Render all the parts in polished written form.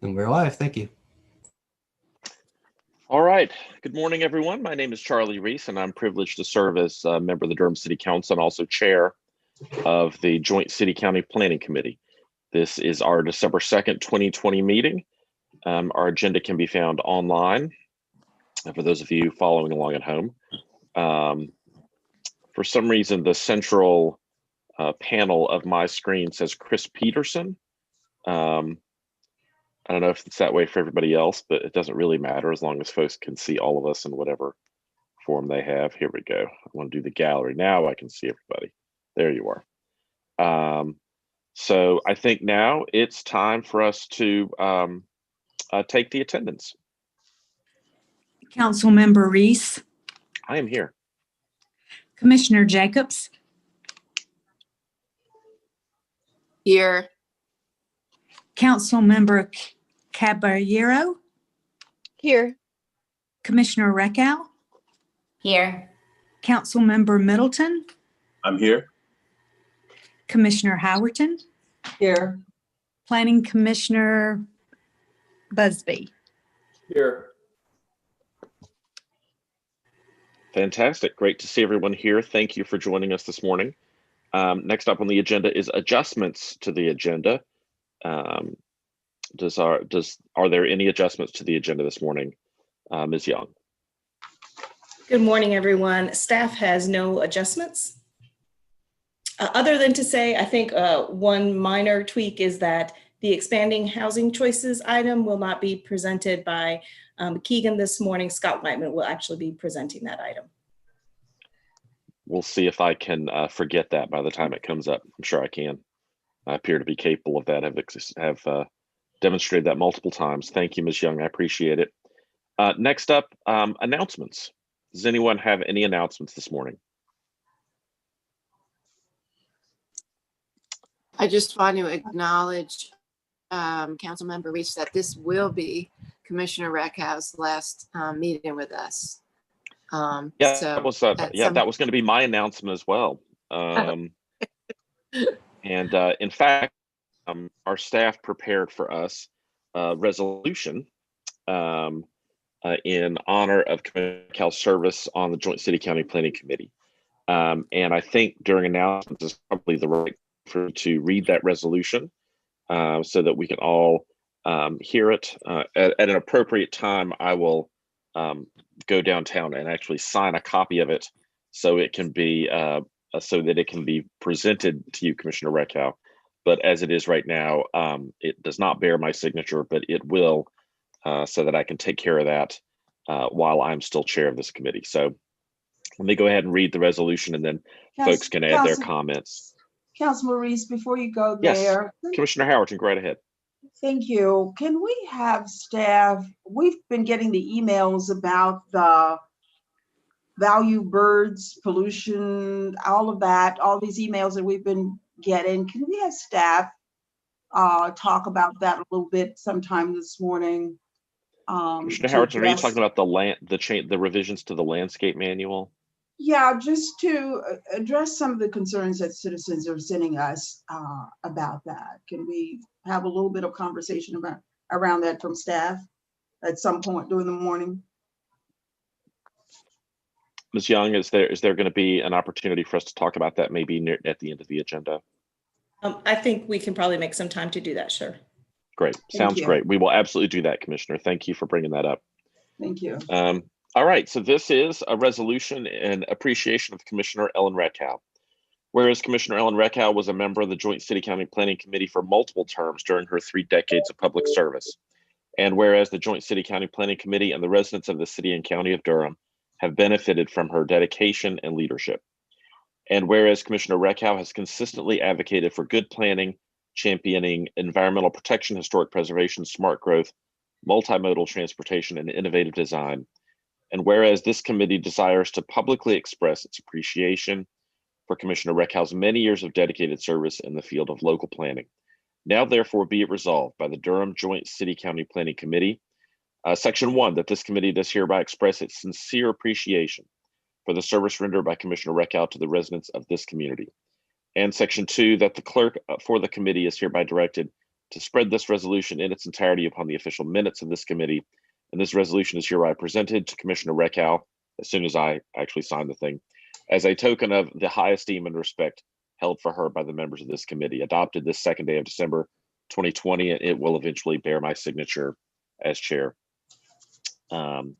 And we're live. Thank you. All right. Good morning, everyone. My name is Charlie Reese, and I'm privileged to serve as a member of the Durham City Council and also chair of the Joint City County Planning Committee. This is our December 2nd, 2020 meeting. Our agenda can be found online for those of you following along at home. For some reason, the central panel of my screen says Chris Peterson. I don't know if it's that way for everybody else, but it doesn't really matter as long as folks can see all of us in whatever form they have. Here we go. I want to do the gallery. Now I can see everybody. There you are. So I think now it's time for us to take the attendance. Councilmember Reese. I am here. Commissioner Jacobs. Here. Councilmember Caballero. Here. Commissioner Reckow. Here. Councilmember Middleton. I'm here. Commissioner Howerton. Here. Planning Commissioner Busby. Here. Fantastic. Great to see everyone here. Thank you for joining us this morning. Next up on the agenda is adjustments to the agenda. Are there any adjustments to the agenda this morning? Ms. Young. Good morning, everyone. Staff has no adjustments. Other than to say, I think one minor tweak is that the expanding housing choices item will not be presented by Keegan this morning. Scott Whiteman will actually be presenting that item. We'll see if I can forget that by the time it comes up. I'm sure I can. I appear to be capable of that. Have demonstrated that multiple times. Thank you, Ms. Young. I appreciate it. Next up, announcements. Does anyone have any announcements this morning? I just want to acknowledge Councilmember Reese that this will be Commissioner Rackow's last meeting with us. Yeah, so that was going to be my announcement as well. And in fact, our staff prepared for us a resolution in honor of Commissioner Rackow's service on the Joint City County Planning Committee. And I think during announcements is probably the right for to read that resolution so that we can all hear it. At an appropriate time, I will go downtown and actually sign a copy of it so it can be presented to you, Commissioner Reckow. But as it is right now, it does not bear my signature, but it will, so that I can take care of that while I'm still chair of this committee. So let me go ahead and read the resolution, and then folks can add their comments. Councilman Reese, before you go there. Yes, Commissioner Howerton, go right ahead. Thank you. Can we have staff, we've been getting the emails about the value birds, pollution, all of that, all these emails that we've been getting. Can we have staff talk about that a little bit sometime this morning? Commissioner Howerton, are you talking about the revisions to the landscape manual? Yeah, just to address some of the concerns that citizens are sending us about that. Can we have a little bit of conversation around that from staff at some point during the morning? Ms. Young, is there going to be an opportunity for us to talk about that maybe at the end of the agenda? I think we can probably make some time to do that, sure. Great, sounds great. We will absolutely do that, Commissioner. Thank you for bringing that up. Thank you. All right, so this is a resolution in appreciation of Commissioner Ellen Reckow. Whereas Commissioner Ellen Reckow was a member of the Joint City County Planning Committee for multiple terms during her 3 decades of public service. And whereas the Joint City County Planning Committee and the residents of the city and county of Durham have benefited from her dedication and leadership. And whereas Commissioner Reckow has consistently advocated for good planning, championing environmental protection, historic preservation, smart growth, multimodal transportation, and innovative design. And whereas this committee desires to publicly express its appreciation for Commissioner Reckow's many years of dedicated service in the field of local planning. Now, therefore, be it resolved by the Durham Joint City County Planning Committee, Section 1, that this committee does hereby express its sincere appreciation for the service rendered by Commissioner Reckow to the residents of this community. And Section 2, that the clerk for the committee is hereby directed to spread this resolution in its entirety upon the official minutes of this committee. And this resolution is hereby presented to Commissioner Reckow as soon as I actually sign the thing, as a token of the high esteem and respect held for her by the members of this committee. Adopted this 2nd day of December 2020, and it will eventually bear my signature as chair. And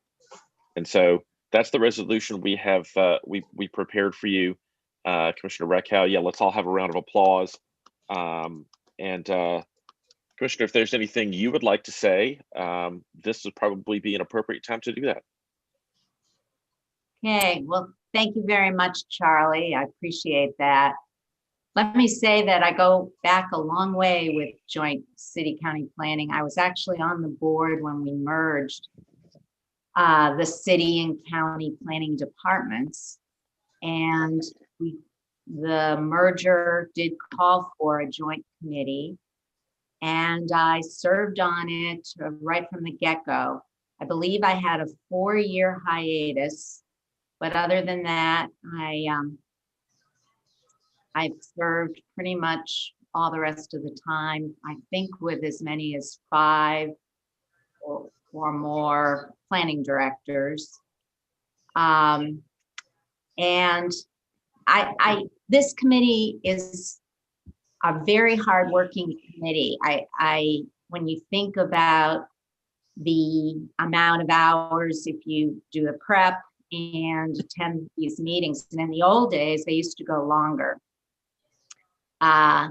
so that's the resolution we have we prepared for you, Commissioner Reckow. Yeah, let's all have a round of applause. Commissioner, if there's anything you would like to say, this would probably be an appropriate time to do that. Okay, well, thank you very much, Charlie. I appreciate that. Let me say that I go back a long way with joint city-county planning. I was actually on the board when we merged the city and county planning departments. And the merger did call for a joint committee. And I served on it right from the get-go. I believe I had a 4-year hiatus. But other than that, I've served pretty much all the rest of the time, I think with as many as 5 or more planning directors. And this committee is a very hardworking committee. When you think about the amount of hours, if you do the prep and attend these meetings, and in the old days, they used to go longer. I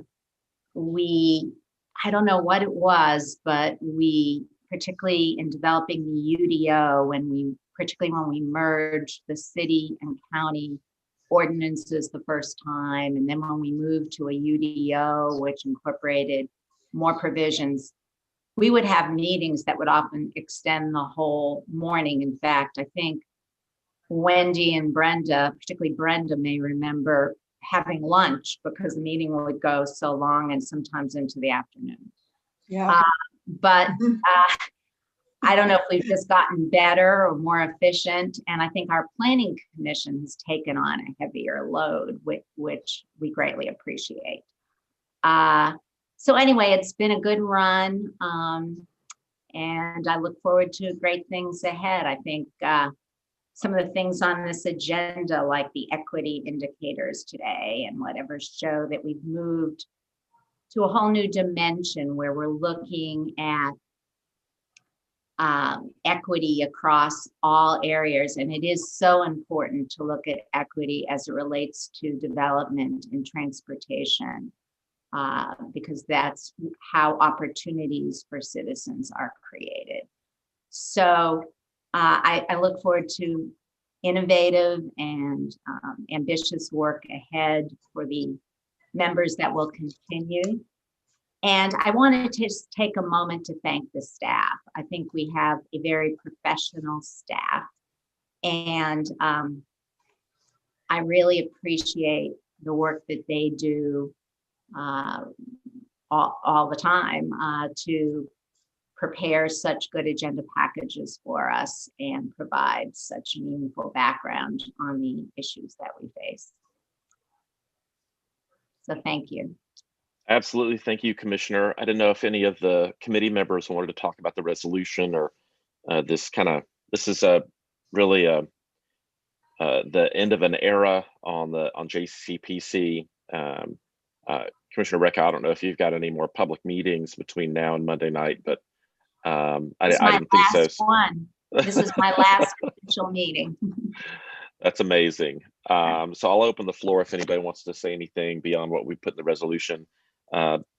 don't know what it was, but we, particularly in developing the UDO, particularly when we merged the city and county ordinances the first time, and then when we moved to a UDO, which incorporated more provisions, we would have meetings that would often extend the whole morning. In fact, I think Wendy and Brenda, particularly Brenda, may remember having lunch because the meeting would go so long and sometimes into the afternoon. Yeah. But I don't know if we've just gotten better or more efficient. And I think our planning commission has taken on a heavier load, which we greatly appreciate. So anyway, it's been a good run. And I look forward to great things ahead. I think some of the things on this agenda, like the equity indicators today and whatever, show that we've moved to a whole new dimension where we're looking at equity across all areas. And it is so important to look at equity as it relates to development and transportation, because that's how opportunities for citizens are created. So I look forward to innovative and ambitious work ahead for the members that will continue. And I wanted to just take a moment to thank the staff. I think we have a very professional staff, and I really appreciate the work that they do all the time to prepare such good agenda packages for us and provide such meaningful background on the issues that we face. So thank you. Absolutely. Thank you, Commissioner. I didn't know if any of the committee members wanted to talk about the resolution or this is really the end of an era on JCCPC. Commissioner Reckow, I don't know if you've got any more public meetings between now and Monday night, but I didn't think so. This is my last official meeting. That's amazing. So I'll open the floor if anybody wants to say anything beyond what we put in the resolution.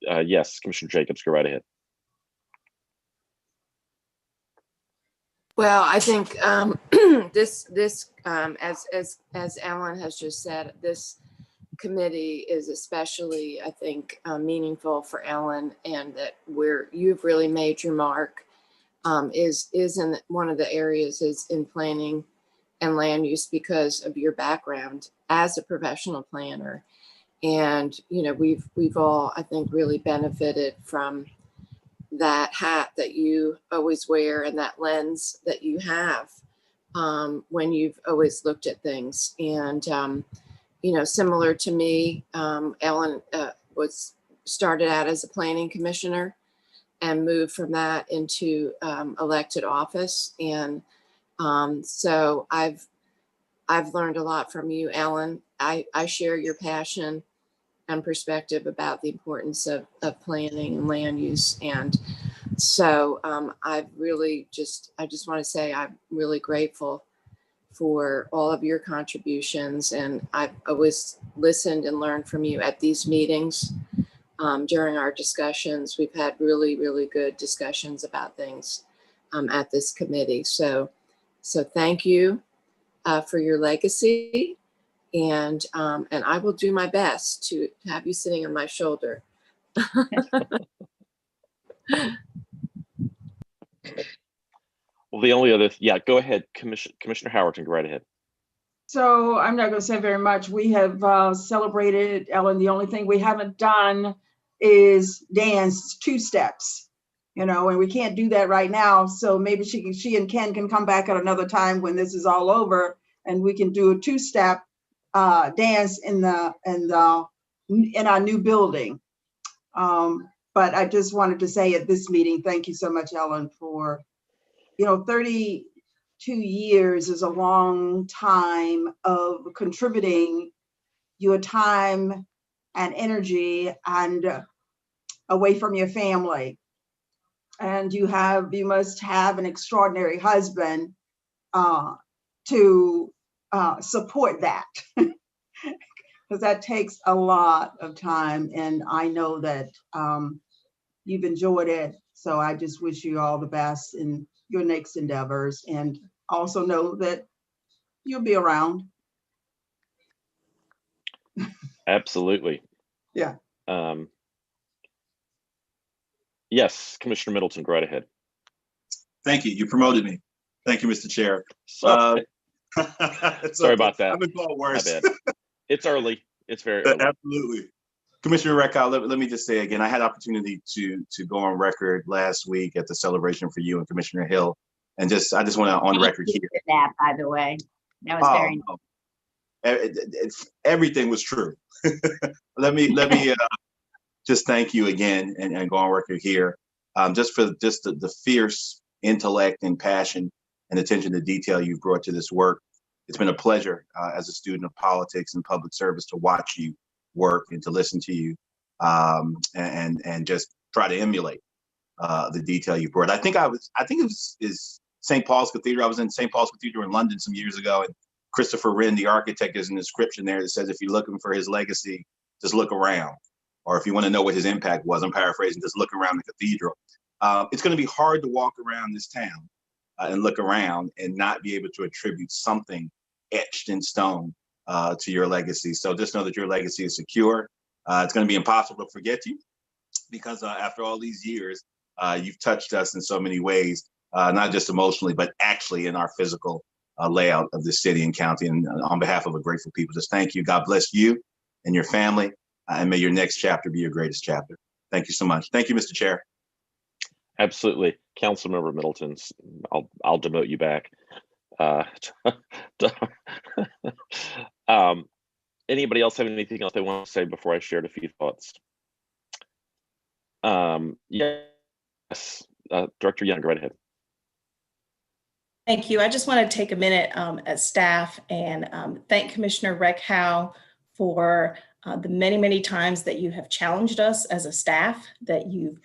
Yes, Commissioner Jacobs, go right ahead. Well, I think this as Ellen has just said, this committee is especially, I think, meaningful for Ellen, and that where you've really made your mark is in one of the areas is in planning and land use because of your background as a professional planner. And, you know, we've all, I think, really benefited from that hat that you always wear and that lens that you have when you've always looked at things. And, you know, similar to me, Ellen started out as a planning commissioner and move from that into elected office. And so I've learned a lot from you, Ellen. I share your passion and perspective about the importance of planning and land use. And so I just want to say I'm really grateful for all of your contributions. And I've always listened and learned from you at these meetings. During our discussions, we've had really, really good discussions about things at this committee. So thank you for your legacy. And I will do my best to have you sitting on my shoulder. Well, the only other, go ahead, Commissioner Howerton, go right ahead. So I'm not going to say very much. We have celebrated, Ellen. The only thing we haven't done is dance 2 steps, and we can't do that right now. So maybe she and Ken can come back at another time when this is all over, and we can do a 2-step dance in our new building. But I just wanted to say at this meeting, thank you so much, Ellen, for 32 years is a long time of contributing your time and energy and away from your family. And you must have an extraordinary husband to support that, because that takes a lot of time. And I know that you've enjoyed it. So I just wish you all the best in your next endeavors, and also know that you'll be around. Absolutely. Yeah. Yes, Commissioner Middleton, go right ahead. Thank you. You promoted me. Thank you, Mr. Chair. Sorry about that. I've been called worse. My bad. It's early. It's very early. Absolutely. Commissioner Reckow, let me just say again, I had opportunity to go on record last week at the celebration for you and Commissioner Hill. And I just want to on record here. That, by the way, that was very nice. Everything was true. Let me just thank you again and go on record here. Just for the fierce intellect and passion and attention to detail you've brought to this work. It's been a pleasure as a student of politics and public service to watch you work and to listen to you and just try to emulate the detail you brought. I think it was St. Paul's Cathedral. I was in St. Paul's Cathedral in London some years ago, and Christopher Wren, the architect, there's an inscription there that says, if you're looking for his legacy, just look around. Or if you want to know what his impact was, I'm paraphrasing, just look around the cathedral. It's going to be hard to walk around this town and look around and not be able to attribute something etched in stone to your legacy. So just know that your legacy is secure. It's going to be impossible to forget you, because after all these years, you've touched us in so many ways, not just emotionally, but actually in our physical layout of the city and county. And on behalf of a grateful people, just thank you. God bless you and your family, and may your next chapter be your greatest chapter. Thank you so much. Thank you, Mr. Chair. Absolutely. Councilmember Middleton, I'll demote you back. Anybody else have anything else they want to say before I shared a few thoughts? Yes, Director Young, go right ahead. Thank you. I just want to take a minute as staff and thank Commissioner Reckow for the many, many times that you have challenged us as a staff, that you've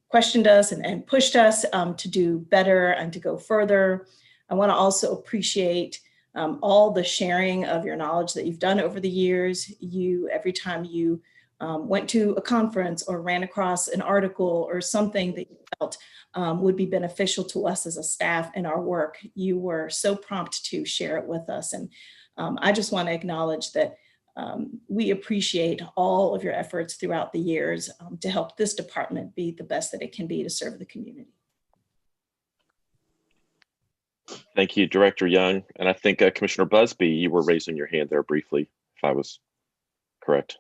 questioned us and pushed us to do better and to go further. I want to also appreciate all the sharing of your knowledge that you've done over the years. Every time you went to a conference or ran across an article or something that you felt would be beneficial to us as a staff in our work, you were so prompt to share it with us. And I just want to acknowledge that we appreciate all of your efforts throughout the years to help this department be the best that it can be to serve the community. Thank you, Director Young. And I think Commissioner Busby, you were raising your hand there briefly, if I was correct.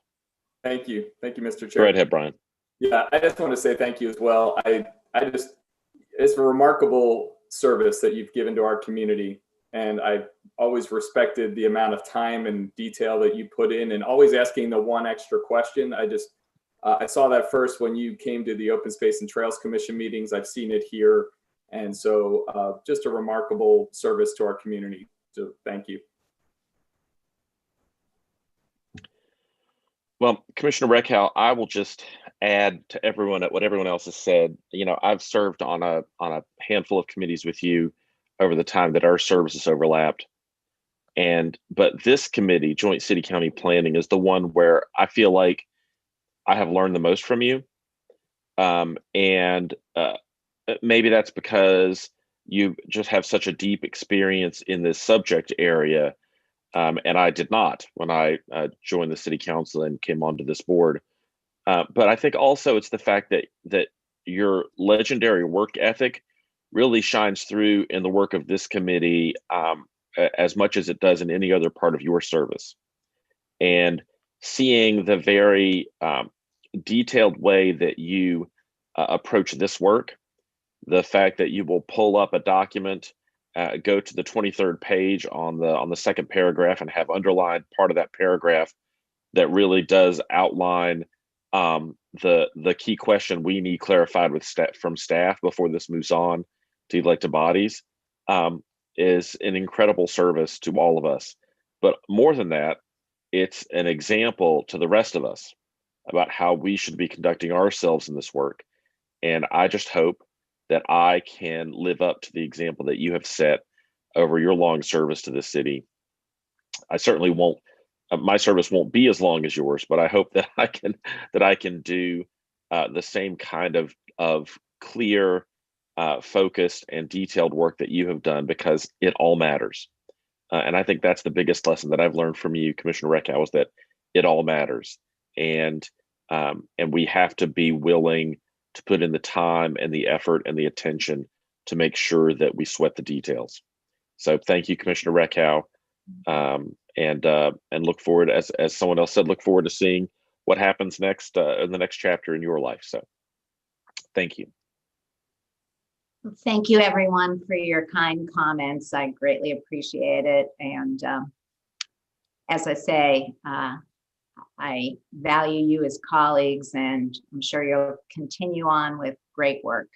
Thank you, Mr. Chair. Go right ahead, Brian. Yeah, I just want to say thank you as well. It's a remarkable service that you've given to our community. And I've always respected the amount of time and detail that you put in, and always asking the one extra question. I saw that first when you came to the Open Space and Trails Commission meetings. I've seen it here. And so just a remarkable service to our community. So thank you. Well, Commissioner Reckow, I will just add to what everyone else has said. You know, I've served on a handful of committees with you over the time that our services overlapped. But this committee, Joint City County Planning, is the one where I feel like I have learned the most from you. Maybe that's because you just have such a deep experience in this subject area. And I did not when I joined the city council and came onto this board. But I think also it's the fact that your legendary work ethic really shines through in the work of this committee as much as it does in any other part of your service. And seeing the very detailed way that you approach this work, the fact that you will pull up a document, go to the 23rd page on the second paragraph and have underlined part of that paragraph that really does outline the key question we need clarified from staff before this moves on to elected bodies, is an incredible service to all of us. But more than that, it's an example to the rest of us about how we should be conducting ourselves in this work. And I just hope that I can live up to the example that you have set over your long service to this city. I certainly won't, my service won't be as long as yours, but I hope that I can do the same kind of clear, focused and detailed work that you have done, because it all matters. And I think that's the biggest lesson that I've learned from you, Commissioner Reckow, is that it all matters. And we have to be willing to put in the time and the effort and the attention to make sure that we sweat the details. So thank you, Commissioner Reckow, and look forward, as someone else said, look forward to seeing what happens next in the next chapter in your life. So thank you. Thank you, everyone, for your kind comments. I greatly appreciate it. And as I say, I value you as colleagues, and I'm sure you'll continue on with great work.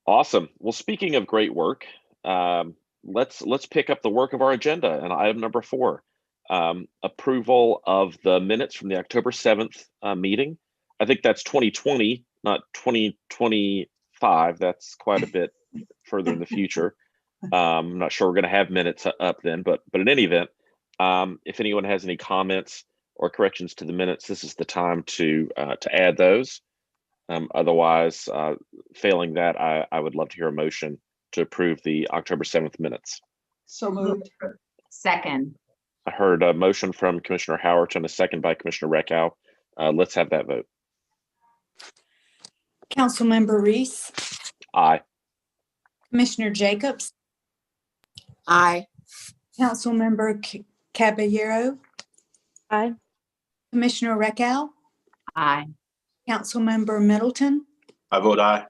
Awesome. Well, speaking of great work, let's pick up the work of our agenda. And item number 4, approval of the minutes from the October 7th meeting. I think that's 2020, not 2025. That's quite a bit further in the future. I'm not sure we're going to have minutes up then, but in any event, if anyone has any comments or corrections to the minutes, this is the time to add those. Otherwise, failing that, I would love to hear a motion to approve the October 7th minutes. So moved. Second. I heard a motion from Commissioner Howard and a second by Commissioner Reckow. Let's have that vote. Councilmember Reese, Aye. Commissioner Jacobs, Aye. Councilmember Caballero, Aye. Commissioner Reckow, Aye. Councilmember Middleton, I vote aye.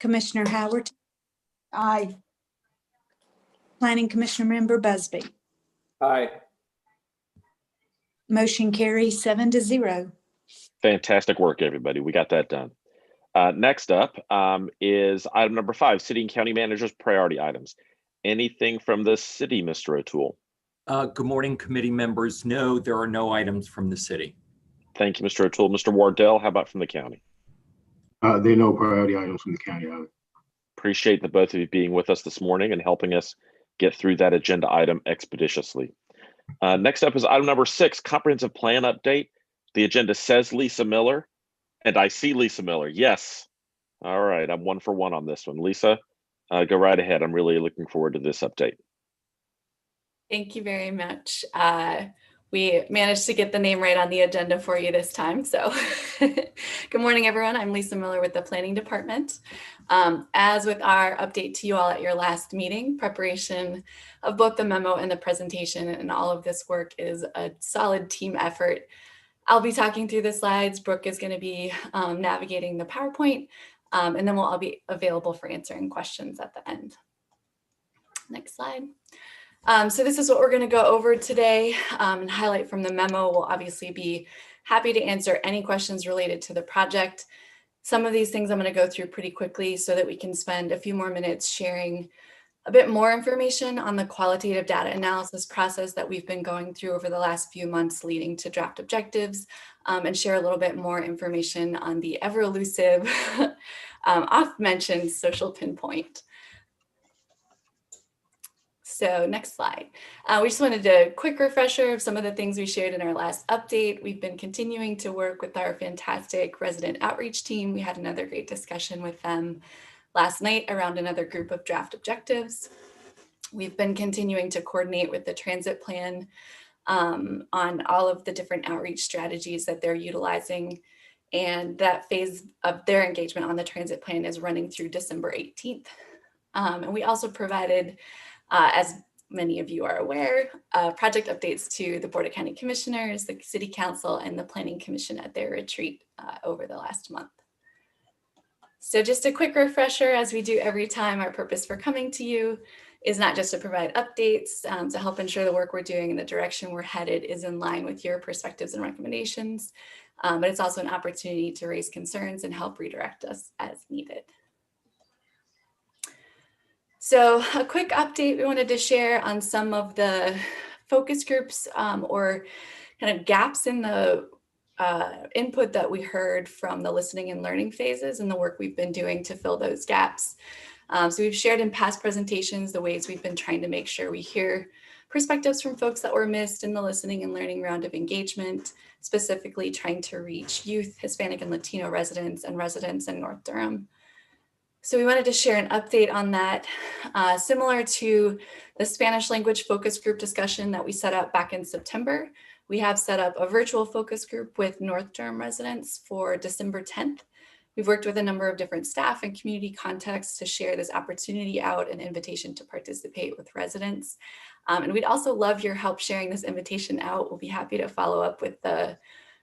Commissioner Howard, Aye. Planning Commissioner Member Busby. Aye. Motion carries 7-0. Fantastic work, everybody. We got that done. Next up is item number 5, City and County Managers Priority Items. Anything from the city, Mr. O'Toole? Good morning, committee members. No, there are no items from the city. Thank you, Mr. O'Toole. Mr. Wardell, how about from the county? There are no priority items from the county either. Appreciate the both of you being with us this morning and helping us get through that agenda item expeditiously. Next up is item number 6, Comprehensive Plan Update. The agenda says Lisa Miller, and I see Lisa Miller. Yes. All right. I'm 1 for 1 on this one. Lisa, go right ahead. I'm really looking forward to this update. Thank you very much. We managed to get the name right on the agenda for you this time. So good morning, everyone. I'm Lisa Miller with the Planning Department. As with our update to you all at your last meeting, preparation of both the memo and the presentation and all of this work is a solid team effort. I'll be talking through the slides. Brooke is going to be navigating the PowerPoint, and then we'll all be available for answering questions at the end. Next slide. So this is what we're going to go over today and highlight from the memo. We'll obviously be Happy to answer any questions related to the project. Some of these things I'm going to go through pretty quickly so that we can spend a few more minutes sharing a bit more information on the qualitative data analysis process that we've been going through over the last few months leading to draft objectives, and share a little bit more information on the ever elusive, oft-mentioned social pinpoint. So next slide. We just wanted a quick refresher of some of the things we shared in our last update. We've been continuing to work with our fantastic resident outreach team. We had another great discussion with them last night around another group of draft objectives. We've been continuing to coordinate with the transit plan on all of the different outreach strategies that they're utilizing. And that phase of their engagement on the transit plan is running through December 18th. And we also provided, as many of you are aware, project updates to the Board of County Commissioners, the City Council, and the Planning Commission at their retreat over the last month. So just a quick refresher, as we do every time, our purpose for coming to you is not just to provide updates, to help ensure the work we're doing and the direction we're headed is in line with your perspectives and recommendations, but it's also an opportunity to raise concerns and help redirect us as needed. So a quick update we wanted to share on some of the focus groups or kind of gaps in the input that we heard from the listening and learning phases and the work we've been doing to fill those gaps. So we've shared in past presentations the ways we've been trying to make sure we hear perspectives from folks that were missed in the listening and learning round of engagement, specifically trying to reach youth, Hispanic and Latino residents and residents in North Durham. So we wanted to share an update on that, similar to the Spanish language focus group discussion that we set up back in September. We have set up a virtual focus group with North Durham residents for December 10th. We've worked with a number of different staff and community contexts to share this opportunity out, an invitation to participate with residents. And we'd also love your help sharing this invitation out. We'll be happy to follow up with the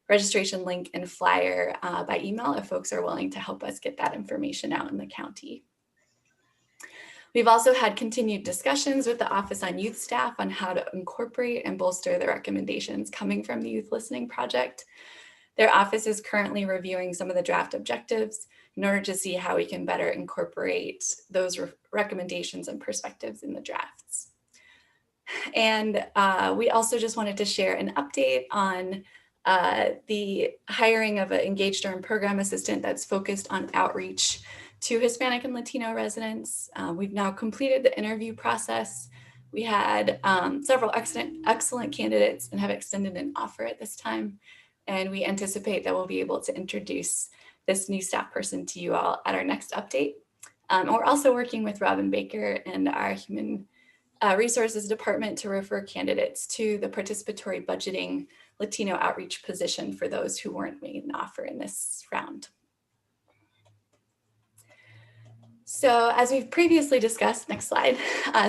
registration link and flyer by email if folks are willing to help us get that information out in the county. We've also had continued discussions with the Office on Youth staff on how to incorporate and bolster the recommendations coming from the Youth Listening Project. Their office is currently reviewing some of the draft objectives in order to see how we can better incorporate those recommendations and perspectives in the drafts. And we also just wanted to share an update on the hiring of an Engaged Durham program assistant that's focused on outreach to Hispanic and Latino residents. We've now completed the interview process. We had several excellent candidates and have extended an offer at this time. And we anticipate that we'll be able to introduce this new staff person to you all at our next update. And we're also working with Robin Baker and our Human Resources Department to refer candidates to the participatory budgeting Latino outreach position for those who weren't made an offer in this round. So as we've previously discussed, next slide,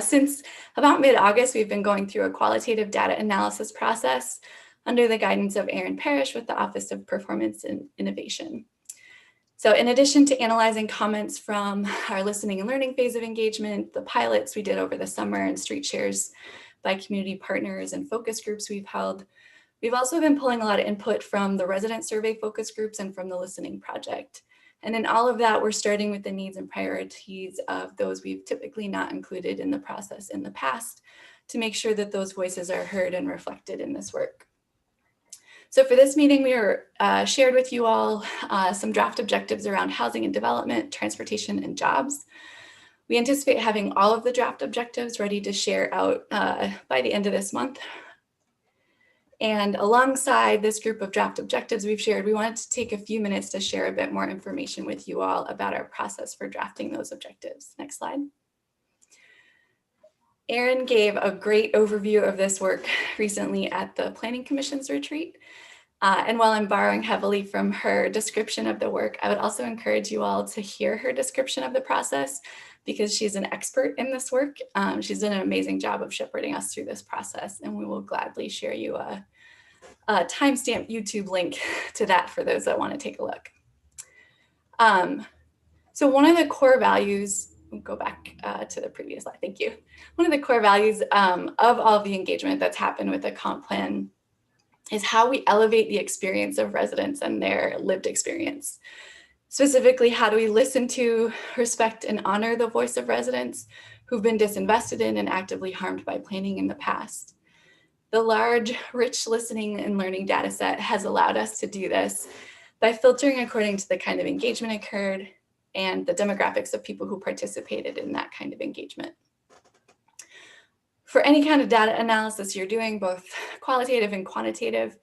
since about mid-August, we've been going through a qualitative data analysis process under the guidance of Erin Parrish with the Office of Performance and Innovation. So in addition to analyzing comments from our listening and learning phase of engagement, the pilots we did over the summer and street shares by community partners and focus groups we've held, we've also been pulling a lot of input from the resident survey focus groups and from the listening project. And in all of that, we're starting with the needs and priorities of those we've typically not included in the process in the past to make sure that those voices are heard and reflected in this work. So for this meeting, we shared with you all some draft objectives around housing and development, transportation, and jobs. We anticipate having all of the draft objectives ready to share out by the end of this month. And alongside this group of draft objectives we've shared, we wanted to take a few minutes to share a bit more information with you all about our process for drafting those objectives. Next slide. Erin gave a great overview of this work recently at the Planning Commission's retreat. And while I'm borrowing heavily from her description of the work, I would also encourage you all to hear her description of the process because she's an expert in this work. She's done an amazing job of shepherding us through this process, and we will gladly share you a timestamp YouTube link to that for those that want to take a look. So one of the core values, we'll go back to the previous slide, thank you. One of the core values of all of the engagement that's happened with the comp plan is how we elevate the experience of residents and their lived experience. Specifically, how do we listen to, respect, and honor the voice of residents who've been disinvested in and actively harmed by planning in the past? The large, rich listening and learning data set has allowed us to do this by filtering according to the kind of engagement occurred and the demographics of people who participated in that kind of engagement. For any kind of data analysis you're doing, both qualitative and quantitative,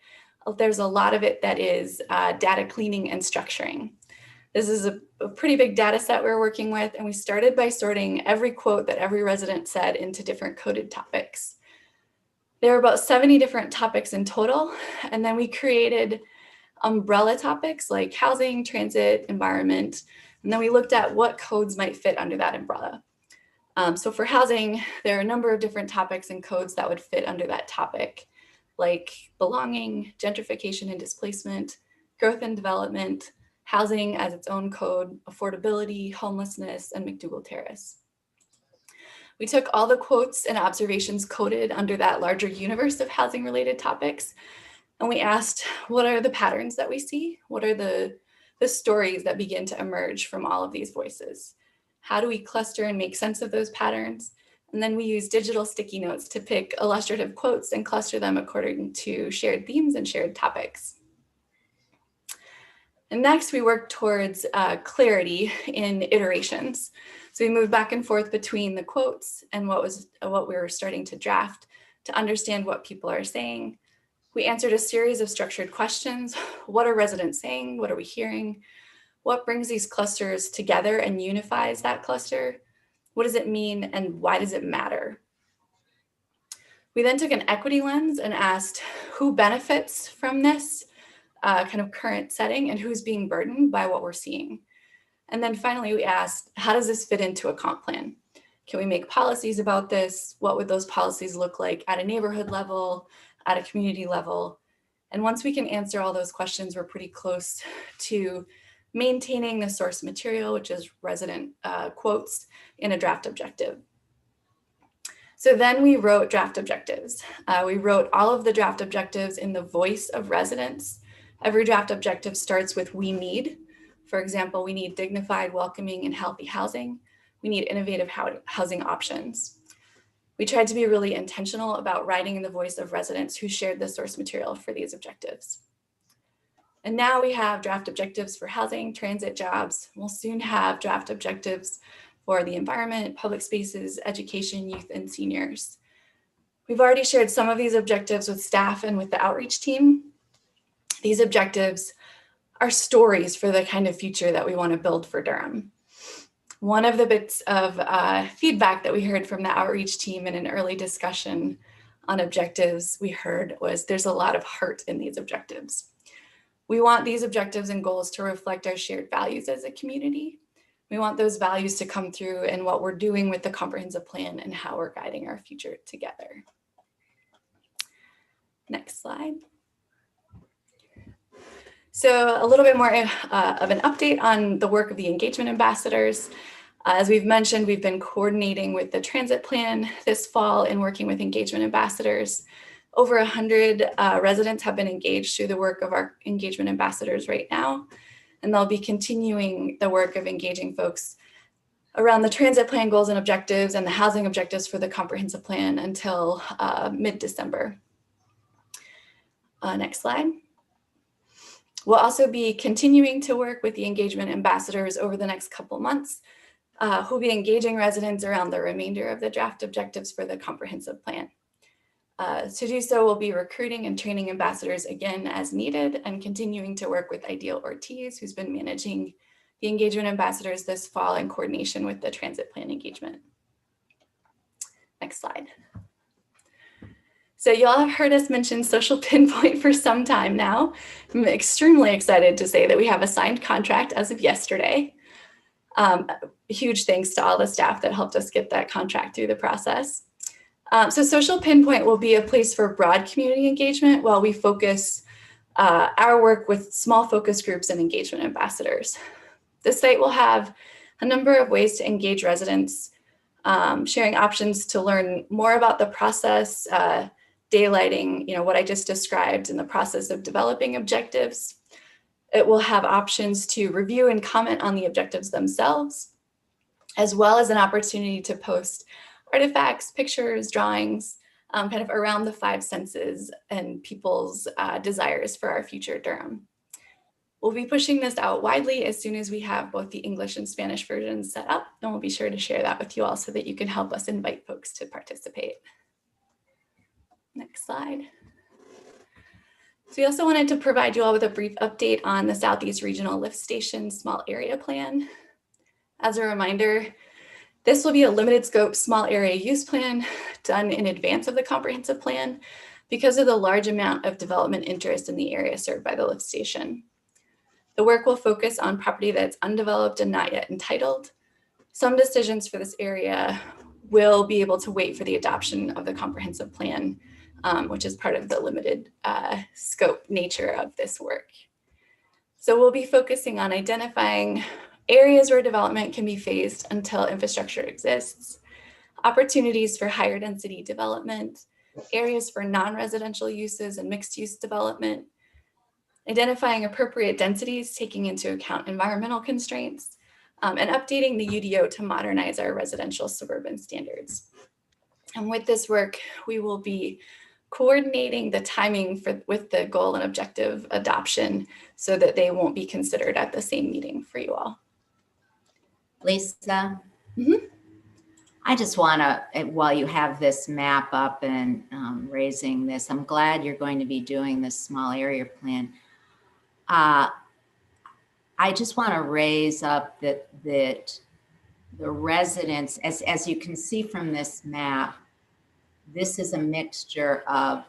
there's a lot of it that is data cleaning and structuring. This is a pretty big data set we're working with, and we started by sorting every quote that every resident said into different coded topics. There are about 70 different topics in total, and then we created umbrella topics like housing, transit, environment, and then we looked at what codes might fit under that umbrella. So for housing, there are a number of different topics and codes that would fit under that topic, like belonging, gentrification and displacement, growth and development, housing as its own code, affordability, homelessness, and McDougall Terrace. We took all the quotes and observations coded under that larger universe of housing related topics, and we asked, what are the patterns that we see? What are the stories that begin to emerge from all of these voices? How do we cluster and make sense of those patterns? And then we use digital sticky notes to pick illustrative quotes and cluster them according to shared themes and shared topics. And next, we work towards clarity in iterations. So we moved back and forth between the quotes and what we were starting to draft to understand what people are saying. We answered a series of structured questions. What are residents saying? What are we hearing? What brings these clusters together and unifies that cluster? What does it mean and why does it matter? We then took an equity lens and asked who benefits from this kind of current setting and who's being burdened by what we're seeing. And then finally, we asked, how does this fit into a comp plan? Can we make policies about this? What would those policies look like at a neighborhood level, at a community level? And once we can answer all those questions, we're pretty close to maintaining the source material, which is resident quotes, in a draft objective. So then we wrote draft objectives. We wrote all of the draft objectives in the voice of residents. Every draft objective starts with we need. For example, we need dignified, welcoming, and healthy housing. We need innovative housing options. We tried to be really intentional about writing in the voice of residents who shared the source material for these objectives. And now we have draft objectives for housing, transit, jobs. We'll soon have draft objectives for the environment, public spaces, education, youth, and seniors. We've already shared some of these objectives with staff and with the outreach team. These objectives are stories for the kind of future that we want to build for Durham. One of the bits of feedback that we heard from the outreach team in an early discussion on objectives we heard was there's a lot of heart in these objectives. We want these objectives and goals to reflect our shared values as a community. We want those values to come through in what we're doing with the comprehensive plan and how we're guiding our future together. Next slide. So a little bit more of an update on the work of the engagement ambassadors. As we've mentioned, we've been coordinating with the transit plan this fall and working with engagement ambassadors. Over 100 residents have been engaged through the work of our engagement ambassadors right now, and they'll be continuing the work of engaging folks around the transit plan goals and objectives and the housing objectives for the comprehensive plan until mid-December. Next slide. We'll also be continuing to work with the engagement ambassadors over the next couple months, who'll be engaging residents around the remainder of the draft objectives for the comprehensive plan. To do so, we'll be recruiting and training ambassadors again as needed and continuing to work with Ideal Ortiz, who's been managing the engagement ambassadors this fall in coordination with the transit plan engagement. Next slide. So you all have heard us mention Social Pinpoint for some time now. I'm extremely excited to say that we have a signed contract as of yesterday. Huge thanks to all the staff that helped us get that contract through the process. So Social Pinpoint will be a place for broad community engagement while we focus our work with small focus groups and engagement ambassadors. The site will have a number of ways to engage residents, sharing options to learn more about the process, daylighting, what I just described in the process of developing objectives. It will have options to review and comment on the objectives themselves, as well as an opportunity to post artifacts, pictures, drawings, kind of around the 5 senses and people's desires for our future Durham. We'll be pushing this out widely as soon as we have both the English and Spanish versions set up, and we'll be sure to share that with you all so that you can help us invite folks to participate. Next slide. So we also wanted to provide you all with a brief update on the Southeast Regional Lift Station Small Area Plan. As a reminder, this will be a limited scope small area use plan done in advance of the comprehensive plan because of the large amount of development interest in the area served by the lift station. The work will focus on property that's undeveloped and not yet entitled. Some decisions for this area will be able to wait for the adoption of the comprehensive plan, which is part of the limited scope nature of this work. So we'll be focusing on identifying areas where development can be phased until infrastructure exists, opportunities for higher density development, areas for non-residential uses and mixed use development, identifying appropriate densities taking into account environmental constraints, and updating the UDO to modernize our residential suburban standards. And with this work, we will be coordinating the timing with the goal and objective adoption so that they won't be considered at the same meeting for you all. Lisa, I just want to, while you have this map up and raising this, I'm glad you're going to be doing this small area plan. I just want to raise up that the residents, as you can see from this map, this is a mixture of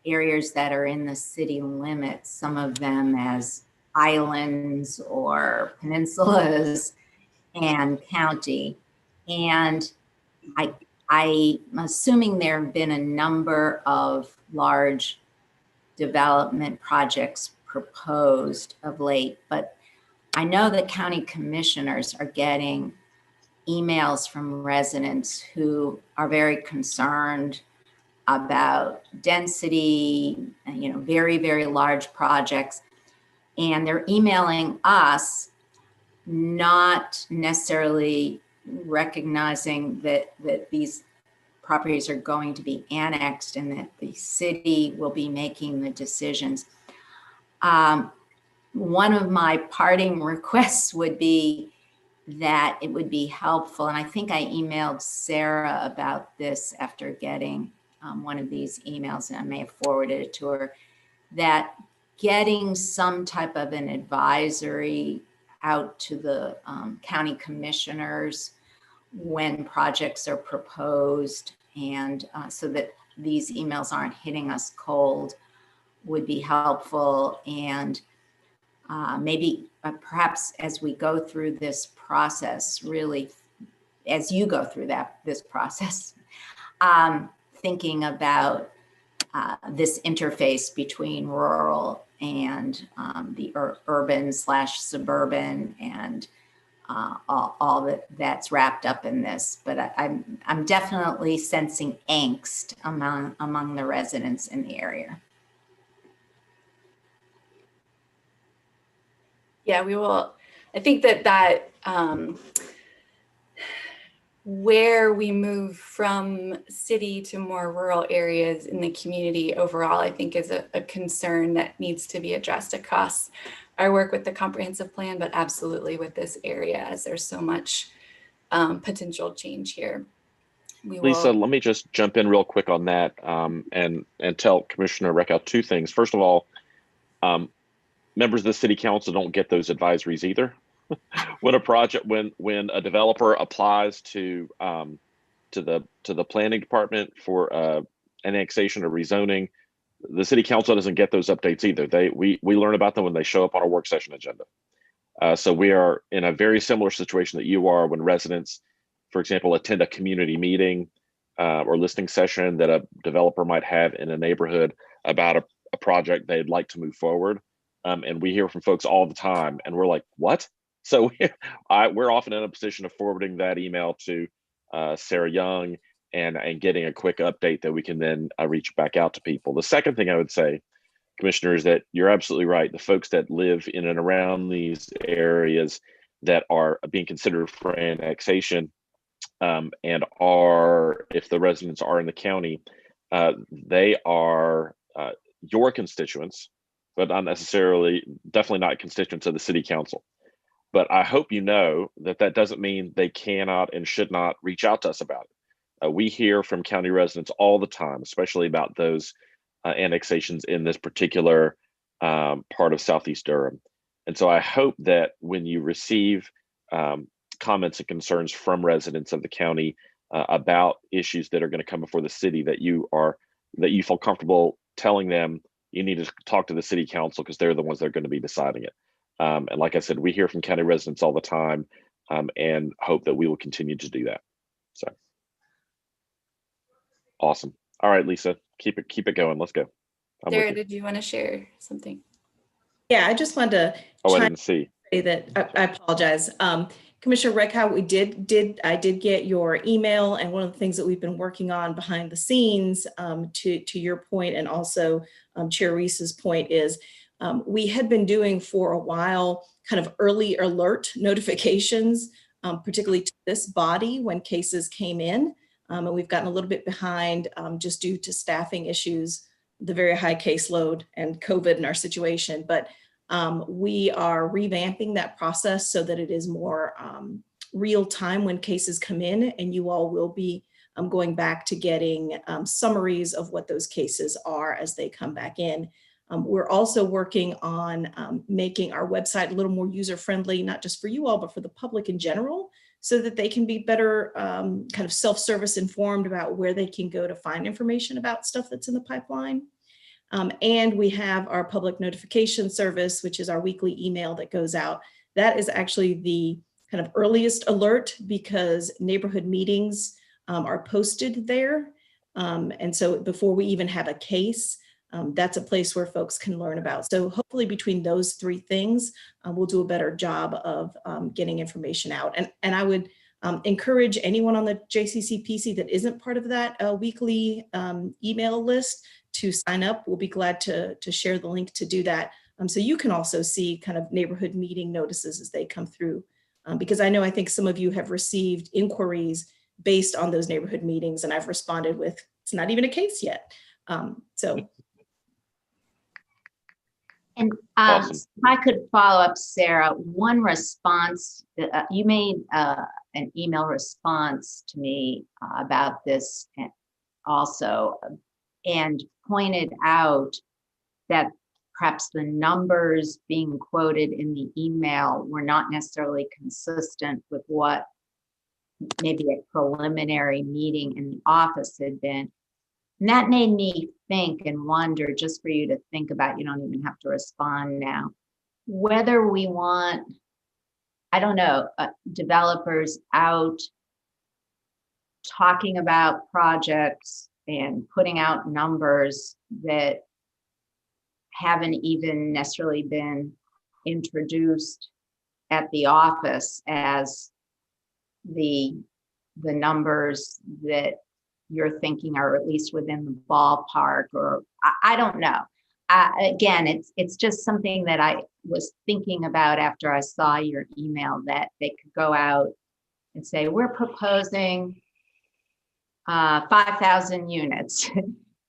areas that are in the city limits, some of them as islands or peninsulas and county. And I'm assuming there have been a number of large development projects proposed of late, but I know that county commissioners are getting emails from residents who are very concerned about density, very, very large projects. And they're emailing us, not necessarily recognizing that these properties are going to be annexed and that the city will be making the decisions. One of my parting requests would be that it would be helpful, and I think I emailed Sarah about this after getting one of these emails, and I may have forwarded it to her, that getting some type of an advisory out to the county commissioners when projects are proposed, and so that these emails aren't hitting us cold would be helpful. And maybe perhaps as we go through this process, really, as you go through this process, thinking about this interface between rural and the urban/suburban and all that's wrapped up in this. But I'm definitely sensing angst among the residents in the area. Yeah, we will. I think that where we move from city to more rural areas in the community overall, I think is a concern that needs to be addressed across our work with the comprehensive plan, but absolutely with this area, as there's so much potential change here. Lisa, let me just jump in real quick on that and tell Commissioner Reckow 2 things. First of all, members of the city council don't get those advisories either. When a developer applies to the planning department for annexation or rezoning, the city council doesn't get those updates either. We learn about them when they show up on our work session agenda. So we are in a very similar situation that you are when residents, for example, attend a community meeting or listening session that a developer might have in a neighborhood about a project they'd like to move forward. And we hear from folks all the time, and we're like, what? So we're often in a position of forwarding that email to Sarah Young and getting a quick update that we can then reach back out to people. The second thing I would say, Commissioner, is that you're absolutely right. The folks that live in and around these areas that are being considered for annexation and are, if the residents are in the county, they are your constituents, but not necessarily, definitely not constituents of the city council. But I hope you know that that doesn't mean they cannot and should not reach out to us about it. We hear from county residents all the time, especially about those annexations in this particular part of Southeast Durham. And so I hope that when you receive comments and concerns from residents of the county about issues that are going to come before the city, that you feel comfortable telling them you need to talk to the city council because they're the ones that are going to be deciding it. And like I said, we hear from county residents all the time and hope that we will continue to do that. So awesome. All right, Lisa, keep it going. Let's go. Sarah, did you want to share something? Yeah, I just wanted to. Oh, I didn't see. Say that I apologize. Commissioner Reckow, I did get your email, and one of the things that we've been working on behind the scenes, to your point, and also Chair Reese's point, is we had been doing for a while kind of early alert notifications, particularly to this body when cases came in, and we've gotten a little bit behind just due to staffing issues, the very high caseload, and COVID in our situation, but. We are revamping that process so that it is more real time when cases come in, and you all will be going back to getting summaries of what those cases are as they come back in. We're also working on making our website a little more user-friendly, not just for you all, but for the public in general, so that they can be better kind of self-service informed about where they can go to find information about stuff that's in the pipeline. And we have our public notification service, which is our weekly email that goes out. That is actually the kind of earliest alert because neighborhood meetings are posted there. And so before we even have a case, that's a place where folks can learn about. So hopefully between those three things, we'll do a better job of getting information out. And I would encourage anyone on the JCCPC that isn't part of that weekly email list to sign up. We'll be glad to share the link to do that. So you can also see kind of neighborhood meeting notices as they come through. Because I think some of you have received inquiries based on those neighborhood meetings, and I've responded with, it's not even a case yet. So. And Awesome. if I could follow up, Sarah, one response, you made an email response to me about this also, and pointed out that perhaps the numbers being quoted in the email were not necessarily consistent with what maybe a preliminary meeting in the office had been. And that made me think and wonder, just for you to think about, you don't even have to respond now, whether we want, I don't know, developers out talking about projects and putting out numbers that haven't even necessarily been introduced at the office as the numbers that you're thinking are at least within the ballpark, or I don't know. Again, it's just something that I was thinking about after I saw your email, that they could go out and say, we're proposing 5,000 units.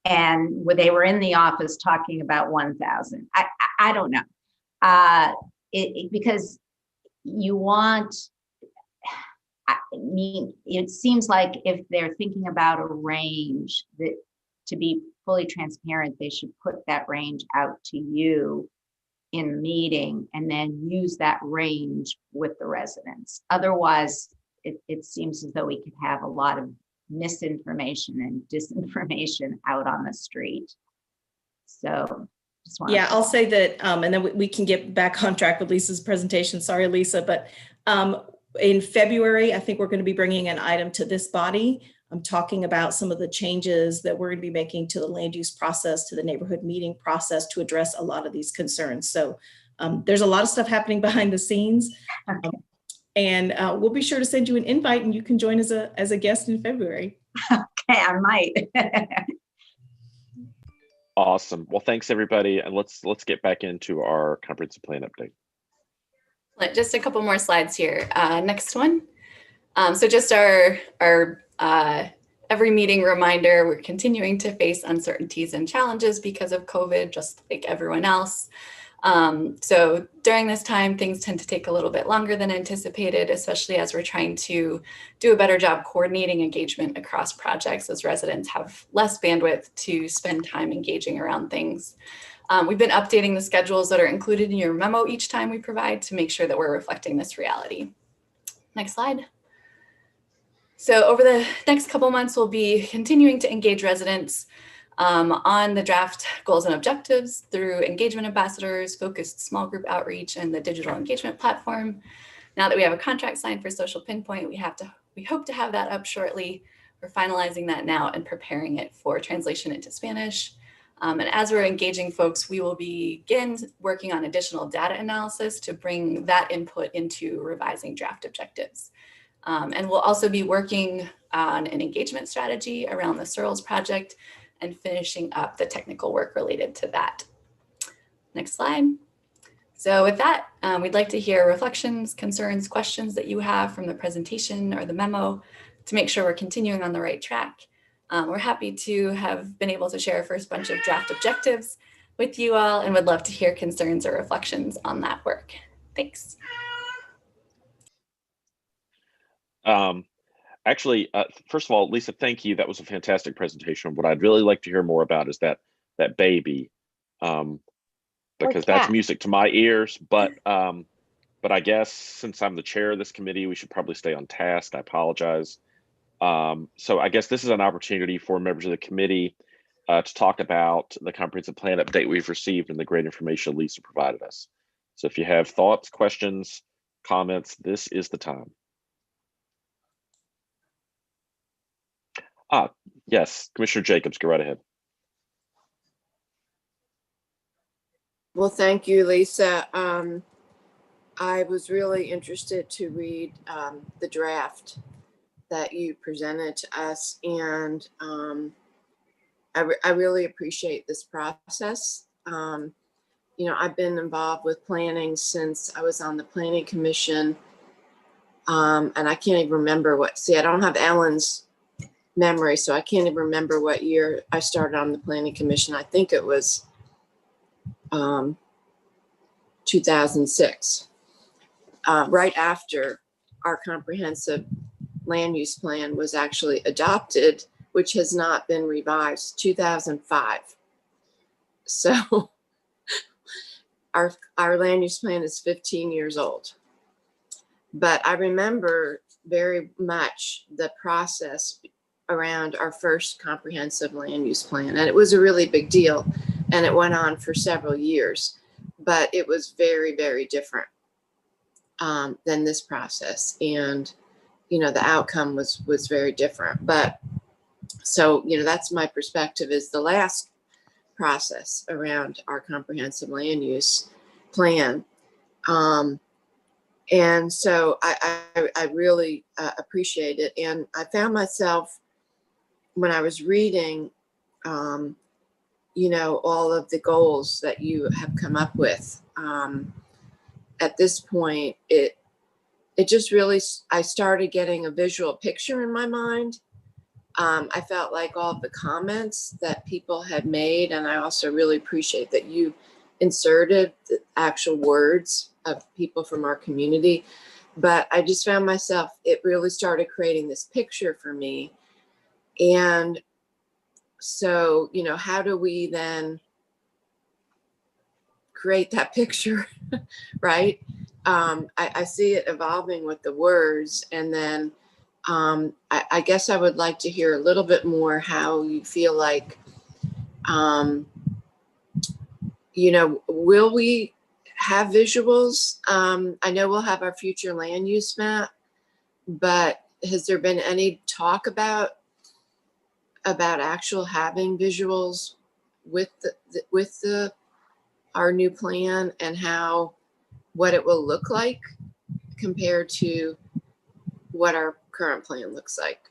And they were in the office talking about 1,000. I don't know. Because you want, I mean, it seems like if they're thinking about a range, that to be fully transparent, they should put that range out to you in the meeting and then use that range with the residents. Otherwise, it seems as though we could have a lot of misinformation and disinformation out on the street. So just want I'll say that, and then we can get back on track with Lisa's presentation. Sorry, Lisa, but in February, I think we're going to be bringing an item to this body. I'm talking about some of the changes that we're going to be making to the land use process, to the neighborhood meeting process to address a lot of these concerns. So there's a lot of stuff happening behind the scenes. And we'll be sure to send you an invite and you can join as a guest in February. Okay, I might. Awesome. Well, thanks everybody, and let's get back into our comprehensive plan update. Just a couple more slides here. Next one. So just our every meeting reminder, we're continuing to face uncertainties and challenges because of COVID, just like everyone else. So during this time, things tend to take a little bit longer than anticipated, especially as we're trying to do a better job coordinating engagement across projects as residents have less bandwidth to spend time engaging around things. We've been updating the schedules that are included in your memo each time we provide to make sure that we're reflecting this reality. Next slide. So over the next couple months, we'll be continuing to engage residents on the draft goals and objectives through engagement ambassadors, focused small group outreach, and the digital engagement platform. Now that we have a contract signed for Social Pinpoint, we hope to have that up shortly. We're finalizing that now and preparing it for translation into Spanish. And as we're engaging folks, we will begin working on additional data analysis to bring that input into revising draft objectives. And we'll also be working on an engagement strategy around the Searles project and finishing up the technical work related to that. Next slide. So with that, we'd like to hear reflections, concerns, questions that you have from the presentation or the memo to make sure we're continuing on the right track. We're happy to have been able to share a first bunch of draft objectives with you all and would love to hear concerns or reflections on that work. Thanks. Actually, first of all, Lisa, thank you. That was a fantastic presentation. What I'd really like to hear more about is that baby, because that's music to my ears. But I guess since I'm the chair of this committee, we should probably stay on task. I apologize. So I guess this is an opportunity for members of the committee to talk about the comprehensive plan update we've received and the great information Lisa provided us. So if you have thoughts, questions, comments, this is the time. Yes, Commissioner Jacobs, go right ahead. Well, thank you, Lisa. I was really interested to read the draft that you presented to us, and I really appreciate this process. You know, I've been involved with planning since I was on the Planning Commission, and I can't even remember I don't have Ellen's memory, so I can't even remember what year I started on the Planning Commission. I think it was 2006, right after our comprehensive land use plan was actually adopted, which has not been revised, 2005. So our land use plan is 15 years old. But I remember very much the process around our first comprehensive land use plan. And it was a really big deal. And it went on for several years, but it was very, very different than this process. And, you know, the outcome was very different. But so, you know, that's my perspective, is the last process around our comprehensive land use plan. And so I really appreciate it. And I found myself, when I was reading, you know, all of the goals that you have come up with, at this point, it just really, I started getting a visual picture in my mind. I felt like all the comments that people had made, and I also really appreciate that you inserted the actual words of people from our community. But I just found myself, it really started creating this picture for me. And so, you know, how do we then create that picture, right? I see it evolving with the words. And then I guess I would like to hear a little bit more how you feel like, you know, will we have visuals? I know we'll have our future land use map, but has there been any talk about actual having visuals with our new plan, and what it will look like compared to what our current plan looks like?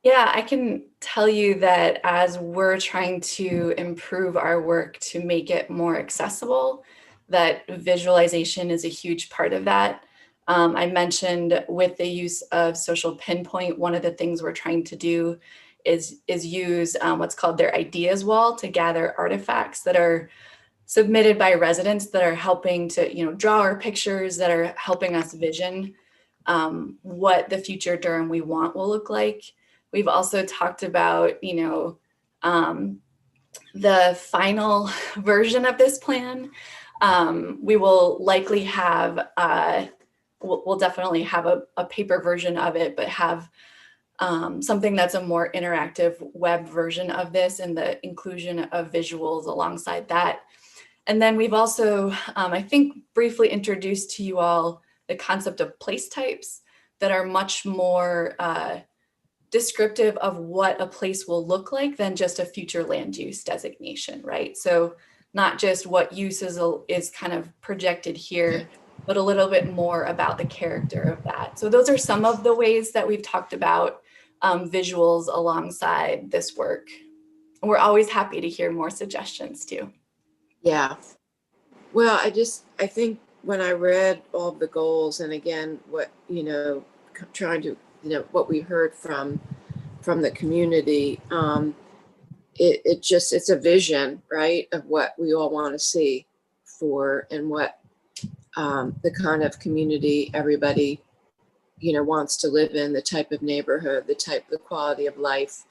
Yeah, I can tell you that as we're trying to improve our work to make it more accessible, that visualization is a huge part of that. I mentioned with the use of social pinpoint, one of the things we're trying to do is use what's called their ideas wall to gather artifacts that are submitted by residents that are helping to, draw our pictures, that are helping us vision what the future Durham we want will look like. We've also talked about, the final version of this plan. We will likely have, we'll definitely have a paper version of it, but have something that's a more interactive web version of this and the inclusion of visuals alongside that. And then we've also, I think, briefly introduced to you all the concept of place types that are much more descriptive of what a place will look like than just a future land use designation, right? So not just what use is kind of projected here, but a little bit more about the character of that. So those are some of the ways that we've talked about visuals alongside this work. We're always happy to hear more suggestions too. Yeah. Well, I think when I read all the goals, and again, what, trying to, what we heard from the community, it's a vision, right, of what we all want to see for, and what the kind of community everybody, wants to live in, the type of neighborhood, the quality of life.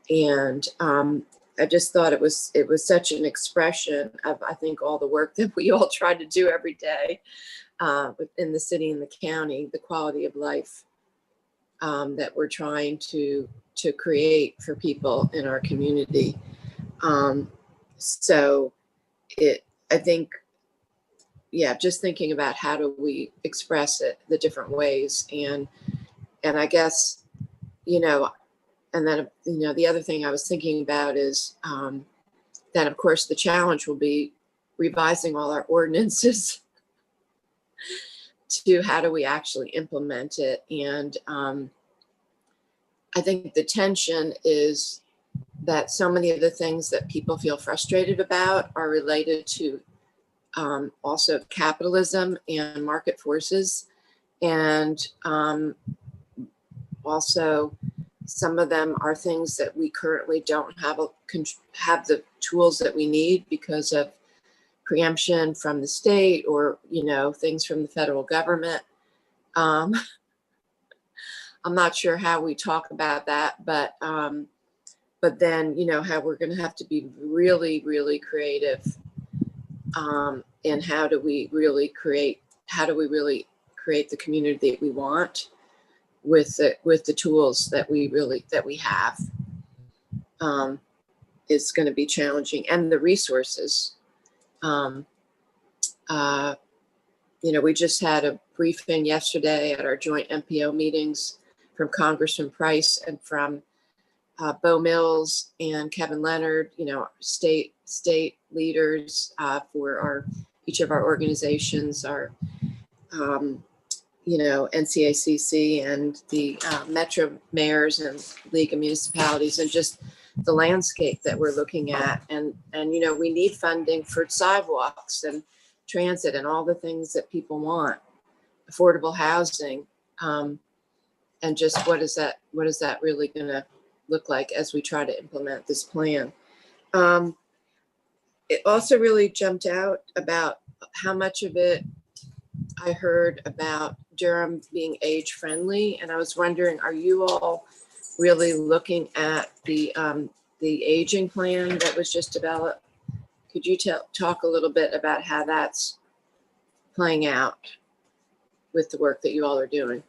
And I just thought it was such an expression of, I think, all the work that we all try to do every day in the city and the county, the quality of life that we're trying to create for people in our community. So I think, just thinking about how do we express it, the different ways. And I guess, and then, the other thing I was thinking about is that, of course, the challenge will be revising all our ordinances to how do we actually implement it. And I think the tension is that so many of the things that people feel frustrated about are related to also capitalism and market forces. And also, some of them are things that we currently don't have the tools that we need because of preemption from the state or, things from the federal government. I'm not sure how we talk about that, but then, how we're going to have to be really, really creative. And how do we really create the community that we want with the tools that we have, is going to be challenging, and the resources. We just had a briefing yesterday at our joint MPO meetings from Congressman Price and from Bo Mills and Kevin Leonard, state leaders for each of our organizations, our NCACC and the Metro Mayors and League of Municipalities, and just the landscape that we're looking at. And we need funding for sidewalks and transit and all the things that people want, affordable housing. And just what is that really going to look like as we try to implement this plan? It also really jumped out about how much of it I heard about Durham being age friendly, and I was wondering, are you all really looking at the aging plan that was just developed? Could you talk a little bit about how that's playing out with the work that you all are doing?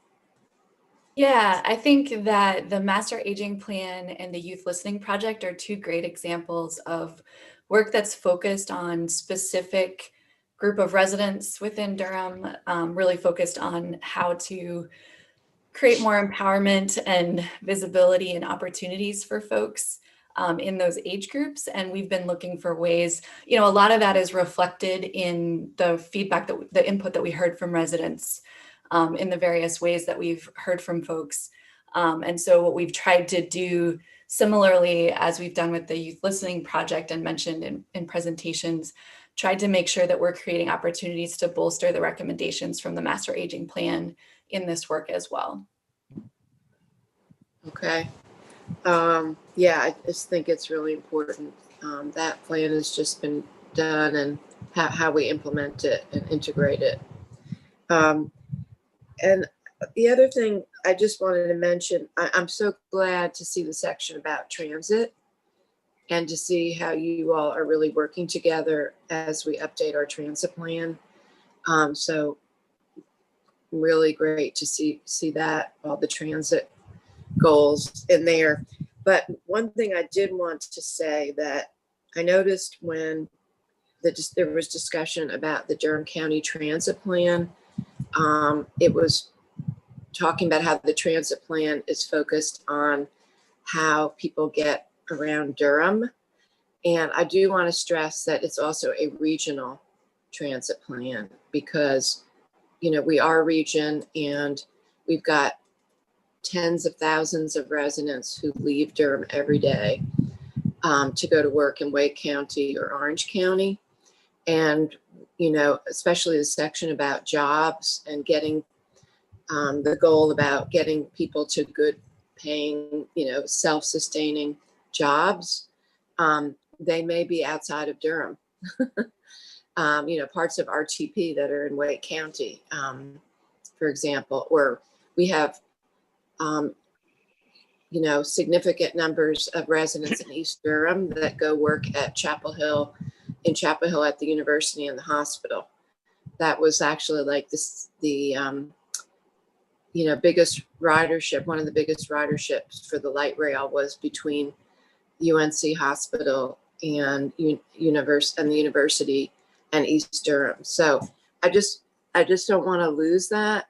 Yeah, I think that the Master Aging Plan and the Youth Listening Project are two great examples of work that's focused on specific group of residents within Durham, really focused on how to create more empowerment and visibility and opportunities for folks in those age groups. And we've been looking for ways, a lot of that is reflected in the feedback, the input that we heard from residents in the various ways that we've heard from folks. And so what we've tried to do similarly, as we've done with the Youth Listening Project and mentioned in presentations, tried to make sure that we're creating opportunities to bolster the recommendations from the Master Aging Plan in this work as well. Okay. Yeah, I just think it's really important. That plan has just been done, and how we implement it and integrate it. And the other thing I just wanted to mention, I'm so glad to see the section about transit and to see how you all are really working together as we update our transit plan. So really great to see that, all the transit goals in there. But one thing I did want to say that I noticed when there was discussion about the Durham County Transit Plan, it was talking about how the transit plan is focused on how people get around Durham. And I do want to stress that it's also a regional transit plan because, you know, we are a region and we've got tens of thousands of residents who leave Durham every day to go to work in Wake County or Orange County. And, you know, especially the section about jobs and getting the goal about getting people to good paying, you know, self-sustaining jobs, they may be outside of Durham. You know, parts of RTP that are in Wake County, for example, or we have, you know, significant numbers of residents in East Durham that go work at Chapel Hill at the university and the hospital. That was actually like you know, biggest ridership, one of the biggest riderships for the light rail was between UNC Hospital and the university and East Durham. So I just don't want to lose that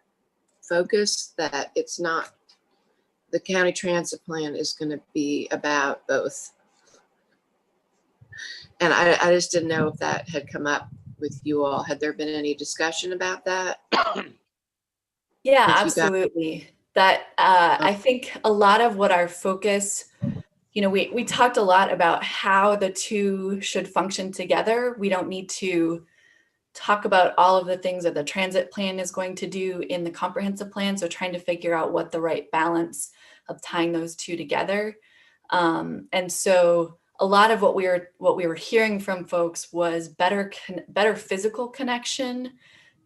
focus, that it's not, the county transit plan is going to be about both. And I just didn't know if that had come up with you all. Had there been any discussion about that? Yeah, absolutely. That I think a lot of what our focus, you know, we talked a lot about how the two should function together. We don't need to talk about all of the things that the transit plan is going to do in the comprehensive plan. So trying to figure out what the right balance of tying those two together. And so a lot of what we were hearing from folks was better physical connection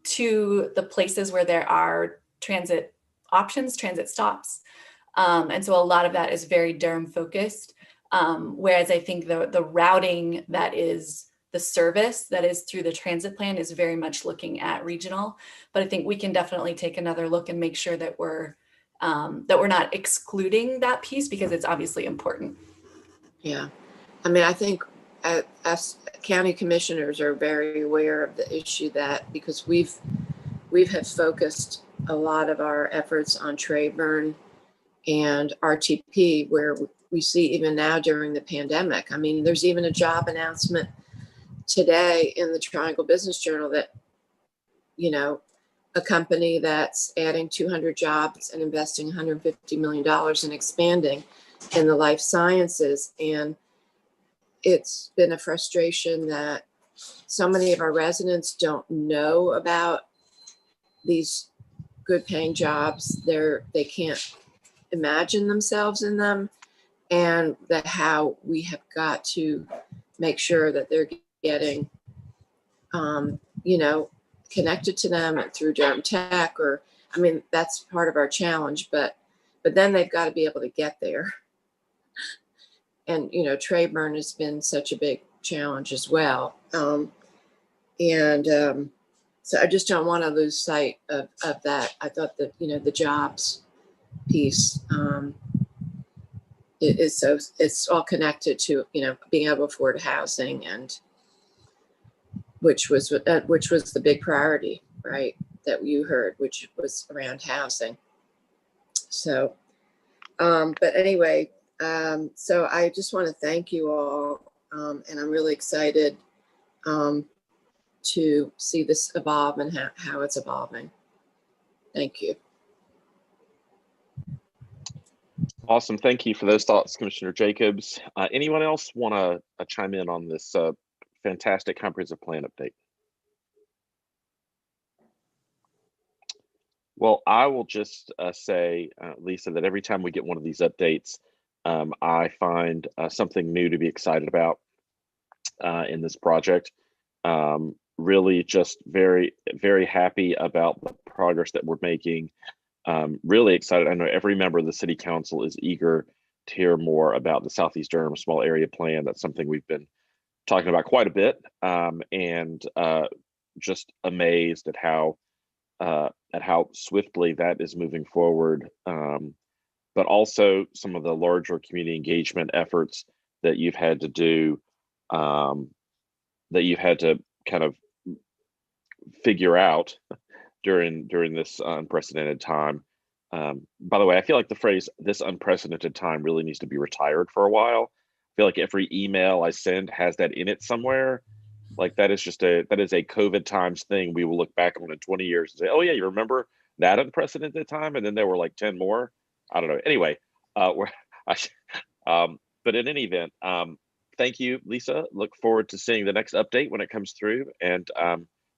to the places where there are transit options, transit stops. And so a lot of that is very Durham focused. Whereas I think the routing that is the service that is through the transit plan is very much looking at regional. But I think we can definitely take another look and make sure that we're not excluding that piece because it's obviously important. Yeah, I mean, I think us county commissioners are very aware of the issue that because we have focused a lot of our efforts on Trayburn and RTP, where we see even now during the pandemic. I mean, there's even a job announcement today in the Triangle Business Journal that, you know, a company that's adding 200 jobs and investing $150 million in expanding in the life sciences. And it's been a frustration that so many of our residents don't know about these good paying jobs. They can't imagine themselves in them, and that how we have got to make sure that they're getting, you know, connected to them through Durham Tech, or, I mean, that's part of our challenge, but then they've got to be able to get there. And, you know, Trayburn has been such a big challenge as well. So I just don't want to lose sight of that. I thought that, you know, the jobs piece, it's all connected to, you know, being able to afford housing, and which was the big priority, right, that you heard, which was around housing. So, but anyway, so I just want to thank you all, and I'm really excited to see this evolve and how it's evolving. Thank you. Awesome. Thank you for those thoughts, Commissioner Jacobs. Anyone else want to chime in on this fantastic comprehensive plan update? Well, I will just say, Lisa, that every time we get one of these updates, I find something new to be excited about in this project. Really just very, very happy about the progress that we're making. Really excited. I know every member of the City Council is eager to hear more about the Southeast Durham Small Area Plan. That's something we've been talking about quite a bit, and just amazed at how swiftly that is moving forward. But also some of the larger community engagement efforts that you've had to do, that you've had to kind of figure out during this unprecedented time. By the way, I feel like the phrase "this unprecedented time" really needs to be retired for a while. I feel like every email I send has that in it somewhere. Like that is a COVID times thing. We will look back on in 20 years and say, "Oh yeah, you remember that unprecedented time?" And then there were like 10 more. I don't know. Anyway, but in any event, thank you, Lisa. Look forward to seeing the next update when it comes through, and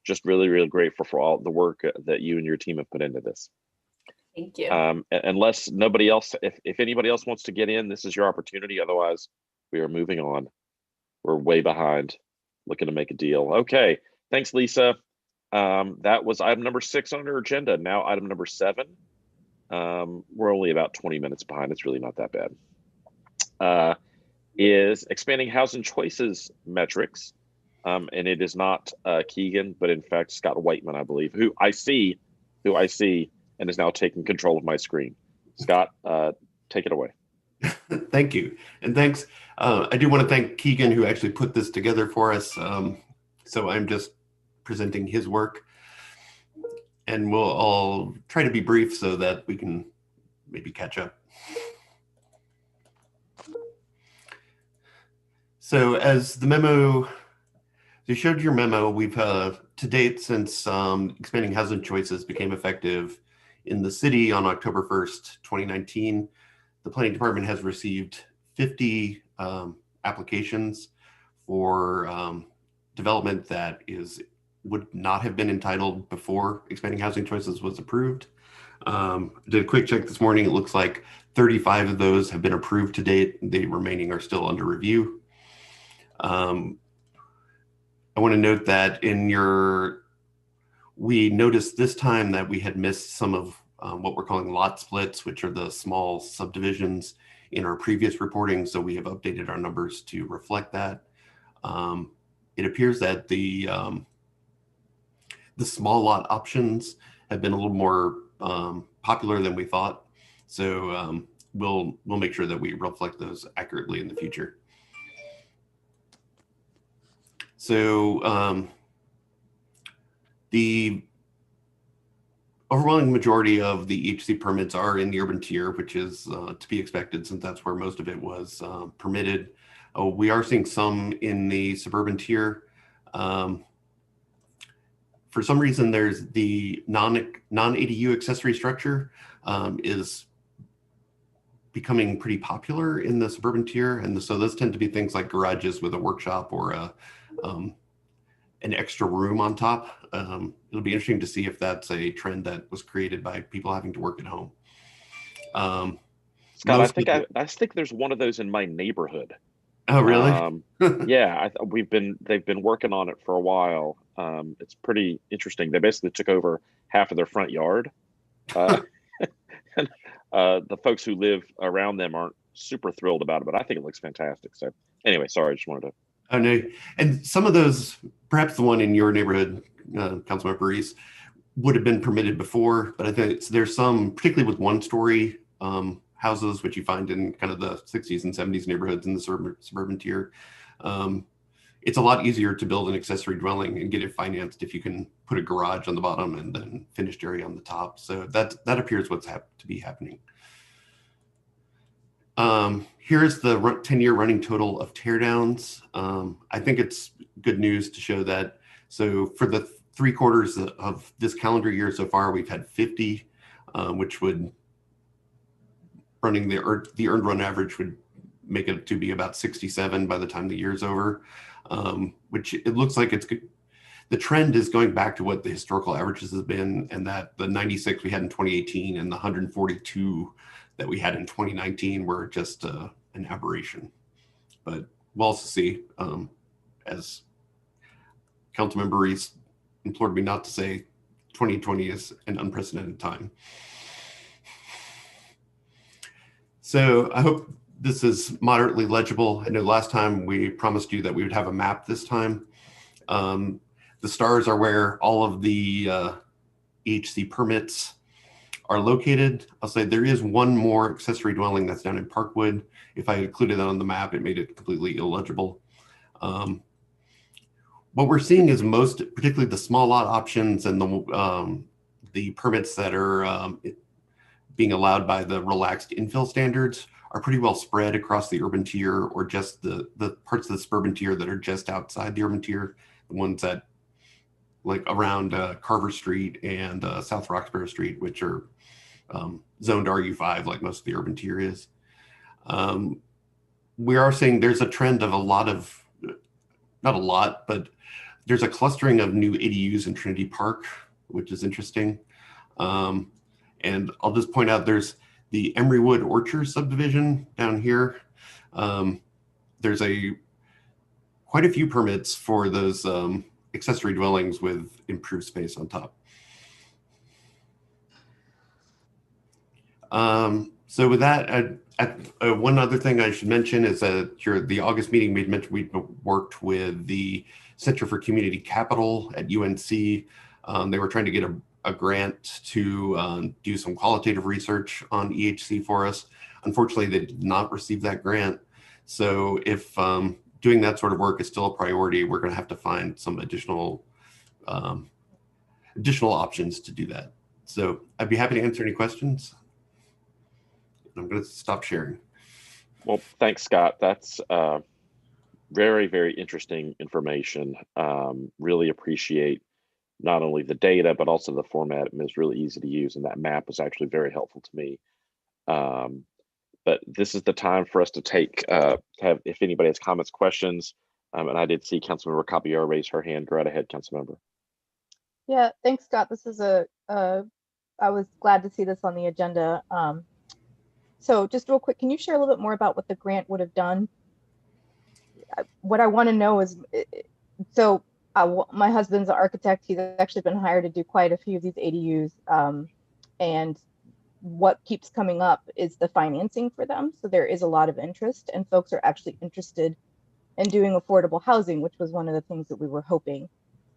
just really, really grateful for all the work that you and your team have put into this. Thank you. Unless nobody else, if anybody else wants to get in, this is your opportunity. Otherwise, we are moving on. We're way behind, looking to make a deal. Okay, thanks, Lisa. That was item number 6 on our agenda. Now item number 7. We're only about 20 minutes behind. It's really not that bad. Is expanding housing choices metrics. And it is not Keegan, but in fact, Scott Whiteman, I believe, who I see, and is now taking control of my screen. Scott, take it away. Thank you. And thanks. I do want to thank Keegan, who actually put this together for us. So I'm just presenting his work. And I'll try to be brief so that we can maybe catch up. So as the memo, you showed your memo, we've to date since expanding housing choices became effective in the city on October 1st, 2019, the planning department has received 50 applications for development that would not have been entitled before expanding housing choices was approved. Did a quick check this morning. It looks like 35 of those have been approved to date. The remaining are still under review. I want to note that we noticed this time that we had missed some of what we're calling lot splits, which are the small subdivisions in our previous reporting. So we have updated our numbers to reflect that. It appears that the small lot options have been a little more popular than we thought. So we'll make sure that we reflect those accurately in the future. So the overwhelming majority of the EHC permits are in the urban tier, which is to be expected since that's where most of it was permitted. We are seeing some in the suburban tier. For some reason, there's the non-ADU accessory structure is becoming pretty popular in the suburban tier. And so those tend to be things like garages with a workshop or an extra room on top. It'll be interesting to see if that's a trend that was created by people having to work at home. Scott, I think there's one of those in my neighborhood. Oh, really? Yeah, they've been working on it for a while. It's pretty interesting. They basically took over half of their front yard. And, the folks who live around them aren't super thrilled about it, but I think it looks fantastic. So anyway, sorry, I just wanted to. Oh, no. And some of those, perhaps the one in your neighborhood, Councilmember Reese, would have been permitted before, but I think there's some, particularly with one-story houses, which you find in kind of the 60s and 70s neighborhoods in the suburban tier. It's a lot easier to build an accessory dwelling and get it financed if you can put a garage on the bottom and then finished area on the top. So that appears what's to be happening. Here's the 10-year running total of teardowns. I think it's good news to show that. So for the 3 quarters of this calendar year so far, we've had 50, which would running the earned run average would make it to be about 67 by the time the year's over, which it looks like it's good. The trend is going back to what the historical averages have been, and that the 96 we had in 2018 and the 142 that we had in 2019 were just an aberration. But we'll also see, as Councilmember Reese implored me not to say, 2020 is an unprecedented time. So I hope this is moderately legible. I know last time we promised you that we would have a map this time. The stars are where all of the EHC permits are located. I'll say there is one more accessory dwelling that's down in Parkwood. If I included that on the map, it made it completely illegible. What we're seeing is most, particularly the small lot options and the permits that are being allowed by the relaxed infill standards are pretty well spread across the urban tier, or just the parts of the suburban tier that are just outside the urban tier, the ones that like around Carver Street and South Roxborough Street, which are zoned RU5 like most of the urban tier is. We are seeing there's a trend of a lot of, not a lot, but there's a clustering of new ADUs in Trinity Park, which is interesting. And I'll just point out there's the Emerywood Orchard subdivision down here. There's quite a few permits for those accessory dwellings with improved space on top. So with that, one other thing I should mention is that the August meeting we'd mentioned we worked with the Center for Community Capital at UNC. They were trying to get a grant to do some qualitative research on EHC for us. Unfortunately, they did not receive that grant. So if doing that sort of work is still a priority, we're going to have to find some additional options to do that. So I'd be happy to answer any questions. I'm going to stop sharing. Well, thanks, Scott. That's very, very interesting information. Really appreciate not only the data, but also the format. It was really easy to use, and that map was actually very helpful to me. But this is the time for us to if anybody has comments, questions, and I did see Councilmember Caballero raise her hand. Go right ahead, Councilmember. Yeah, thanks, Scott. This is I was glad to see this on the agenda. So just real quick, can you share a little bit more about what the grant would have done? What I want to know is, so my husband's an architect. He's actually been hired to do quite a few of these ADUs. And what keeps coming up is the financing for them. So there is a lot of interest, and folks are actually interested in doing affordable housing, which was one of the things that we were hoping,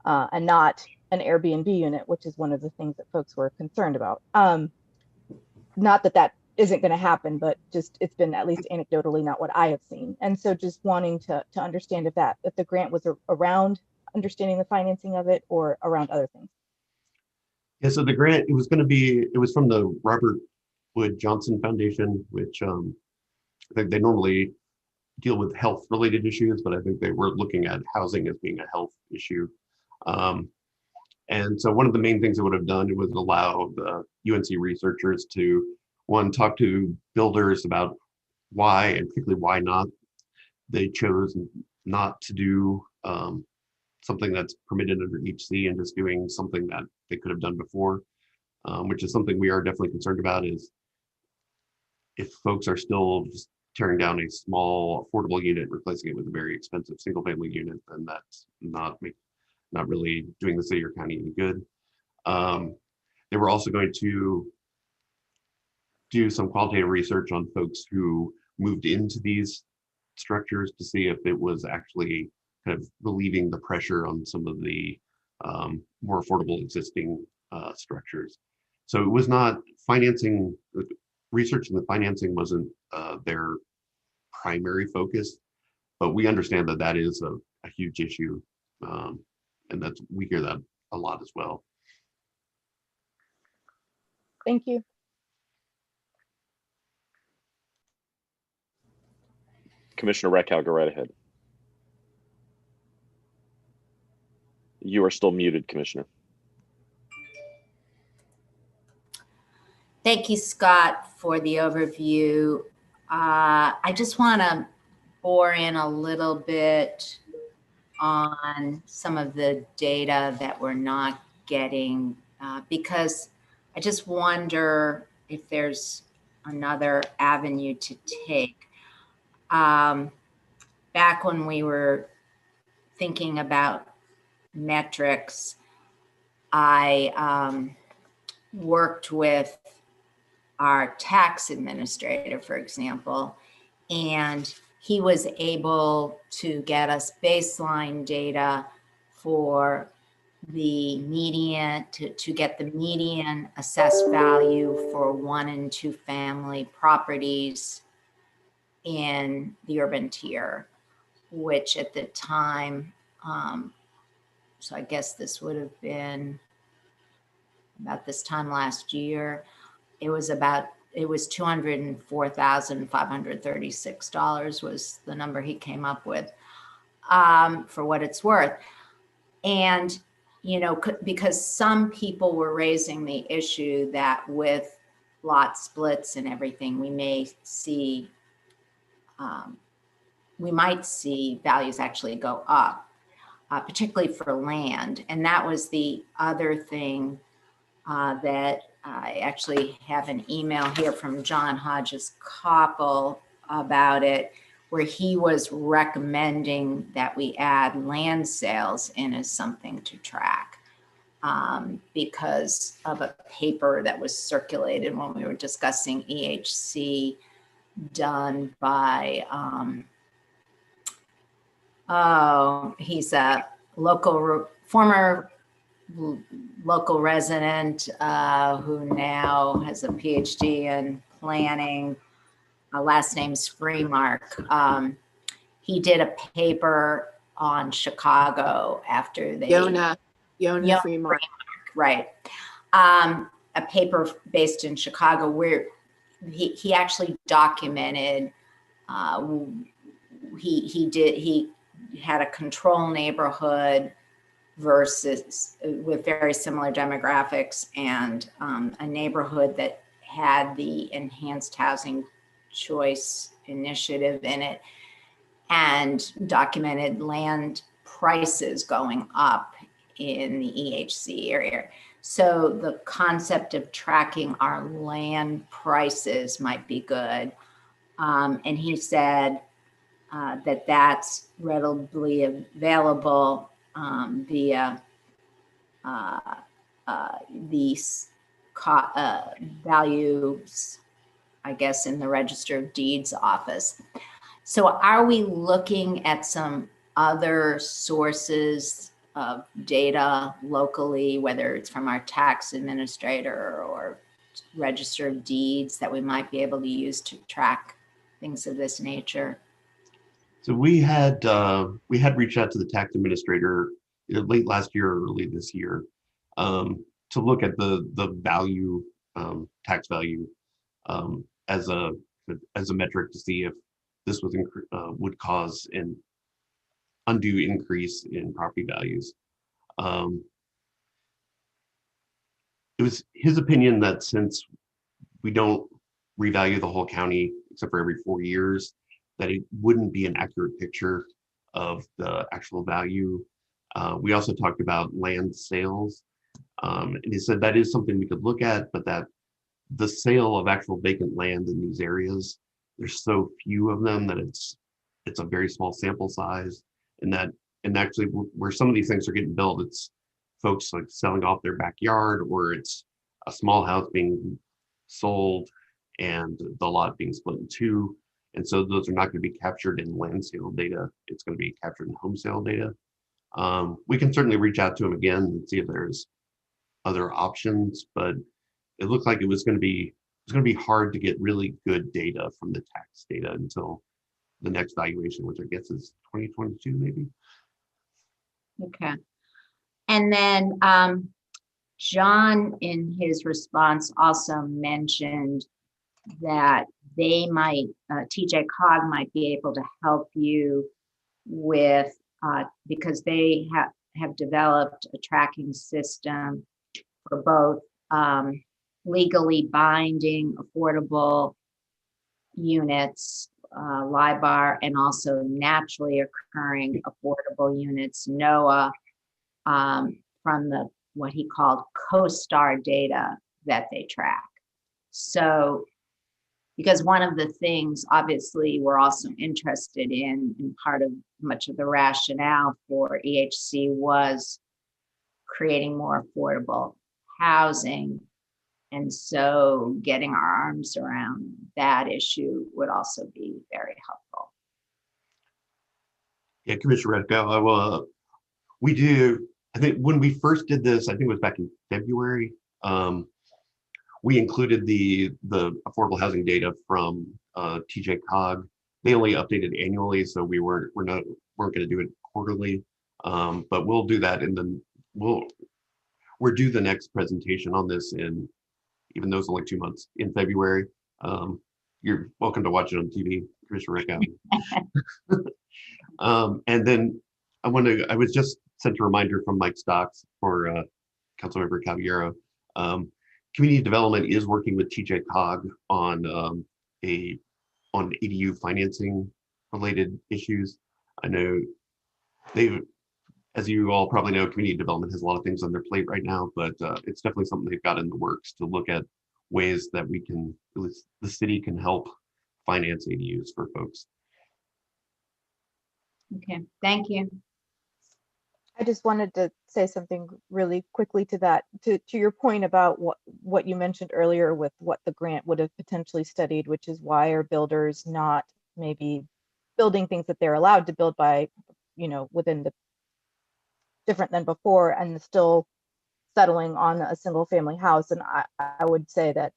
and not an Airbnb unit, which is one of the things that folks were concerned about. Not that that isn't going to happen, but just it's been, at least anecdotally, not what I have seen. And so just wanting to understand if the grant was around understanding the financing of it or around other things. Yeah, so the grant, it was from the Robert Wood Johnson Foundation, which I think they normally deal with health related issues, but I think they were looking at housing as being a health issue. And so one of the main things it would have done, it would allow the UNC researchers to, one, talk to builders about why, and particularly why not, they chose not to do something that's permitted under EHC and just doing something that they could have done before, which is something we are definitely concerned about. Is if folks are still just tearing down a small affordable unit, replacing it with a very expensive single family unit, then that's not really doing the city or county any good. They were also going to do some qualitative research on folks who moved into these structures to see if it was actually kind of relieving the pressure on some of the more affordable existing structures. So it was not financing, researching the financing wasn't their primary focus, but we understand that that is a huge issue. And we hear that a lot as well. Thank you. Commissioner Reckow, go right ahead. You are still muted, Commissioner. Thank you, Scott, for the overview. I just want to bore in a little bit on some of the data that we're not getting, because I just wonder if there's another avenue to take. Back when we were thinking about metrics, I worked with our tax administrator, for example, and he was able to get us baseline data for the median, to get the median assessed value for 1 and 2 family properties in the urban tier, which at the time, so I guess this would have been about this time last year, it was $204,536 was the number he came up with, for what it's worth. And, you know, because some people were raising the issue that with lot splits and everything, we might see values actually go up, particularly for land. And that was the other thing that I actually have an email here from John Hodges Koppel about it, where he was recommending that we add land sales in as something to track, because of a paper that was circulated when we were discussing EHC done by, he's a former local resident who now has a PhD in planning. Last name's Freemark. He did a paper on Chicago after they Yona Freemark. Right. A paper based in Chicago where he actually documented he had a control neighborhood versus with very similar demographics, and a neighborhood that had the enhanced housing choice initiative in it, and documented land prices going up in the EHC area. So the concept of tracking our land prices might be good. And he said that that's readily available via these values, I guess, in the Register of Deeds office. So are we looking at some other sources of data locally, whether it's from our tax administrator or Register of Deeds, that we might be able to use to track things of this nature? So we had reached out to the tax administrator late last year or early this year to look at the value, tax value, as a metric to see if this was would cause an undue increase in property values. It was his opinion that since we don't revalue the whole county except for every 4 years, that it wouldn't be an accurate picture of the actual value. We also talked about land sales. And he said that is something we could look at, but that the sale of actual vacant land in these areas, there's so few of them that it's a very small sample size. And actually where some of these things are getting built, it's folks like selling off their backyard, or it's a small house being sold and the lot being split in two. And so those are not going to be captured in land sale data. It's going to be captured in home sale data. We can certainly reach out to him again and see if there's other options, but it looked like it was going to be hard to get really good data from the tax data until the next valuation, which I guess is 2022 maybe. Okay. And then John, in his response, also mentioned that they might, TJ-COG might be able to help you with, because they have developed a tracking system for both legally binding affordable units, LIBOR, and also naturally occurring affordable units, NOAA, from the what he called CoStar data that they track. So, because one of the things obviously we're also interested in, and part of much of the rationale for EHC was creating more affordable housing. And so getting our arms around that issue would also be very helpful. Yeah, Commissioner Ratkau, we do, I think when we first did this, I think it was back in February, we included the affordable housing data from TJCOG. They only updated annually, so we're not going to do it quarterly, but we'll do that we're due the next presentation on this in, even though it's only 2 months, in February. You're welcome to watch it on TV, Commissioner Reckow. And then I was just sent a reminder from Mike Stocks for Councilmember Caballero. Community Development is working with TJCOG on EDU financing related issues. I know as you all probably know, Community Development has a lot of things on their plate right now, but it's definitely something they've got in the works to look at ways that we can, at least the city can help finance ADUs for folks. Okay, thank you. I just wanted to say something really quickly to that, to your point about what you mentioned earlier with what the grant would have potentially studied, which is why are builders not maybe building things that they're allowed to build by, within the different than before, and still settling on a single family house. And I would say that,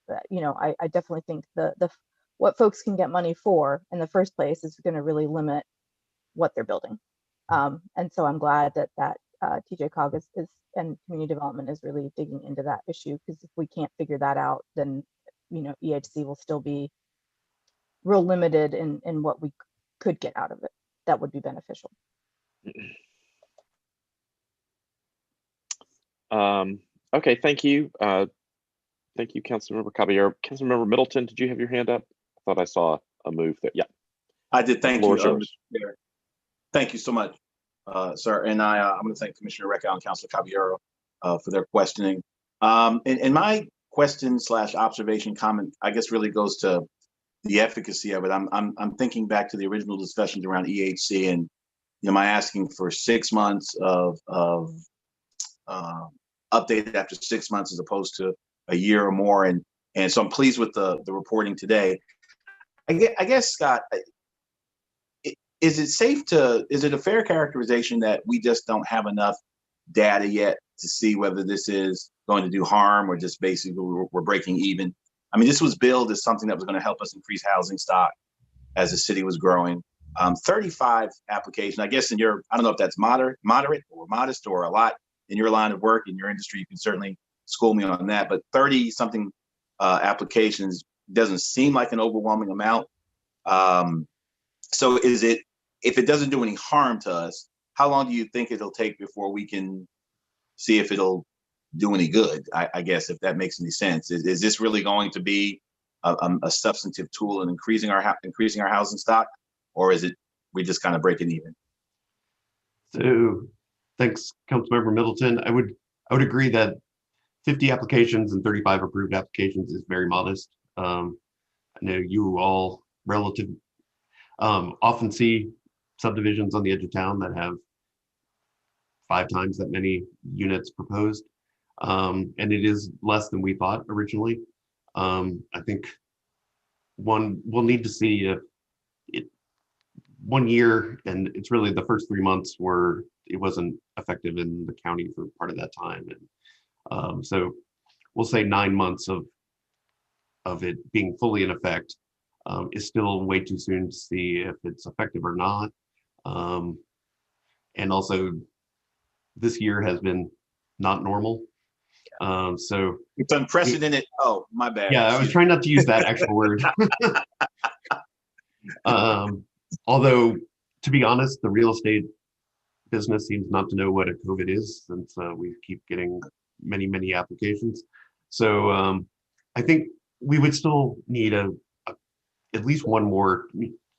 I definitely think the what folks can get money for in the first place is going to really limit what they're building. And so I'm glad that TJCOG is and community development is really digging into that issue, because if we can't figure that out, then EHC will still be real limited in what we could get out of it that would be beneficial. Okay, thank you. Thank you, Councilmember Caballero. Councilmember Middleton, did you have your hand up? I thought I saw a move there. Yeah. I did. Thank The floor you. is yours. Thank you so much, sir. And I'm going to thank Commissioner Reckow and Councilor Caballero for their questioning. And my question / observation comment, I guess, really goes to the efficacy of it. I'm thinking back to the original discussions around EHC, and my asking for 6 months of updated after 6 months as opposed to a year or more, and so I'm pleased with the reporting today. I guess, Scott, is it a fair characterization that we just don't have enough data yet to see whether this is going to do harm or just basically we're breaking even? I mean, this was billed as something that was going to help us increase housing stock as the city was growing. 35 applications, I guess I don't know if that's moderate or modest or a lot in your line of work, in your industry, you can certainly school me on that, but 30 something applications doesn't seem like an overwhelming amount. So if it doesn't do any harm to us, how long do you think it'll take before we can see if it'll do any good? I guess, if that makes any sense. Is this really going to be a substantive tool in increasing our housing stock, or is it we just kind of breaking even? So thanks, Councilmember Middleton. I would agree that 50 applications and 35 approved applications is very modest. I know you all often see subdivisions on the edge of town that have 5 times that many units proposed. And it is less than we thought originally. I think we'll need to see if 1 year, and it's really the first 3 months where it wasn't effective in the county for part of that time. And so we'll say 9 months of it being fully in effect is still way too soon to see if it's effective or not. And also, this year has been not normal. So it's unprecedented. Oh, my bad. Yeah, I was trying not to use that actual word. Although, to be honest, the real estate business seems not to know what a COVID is, since we keep getting many applications. So I think we would still need at least one more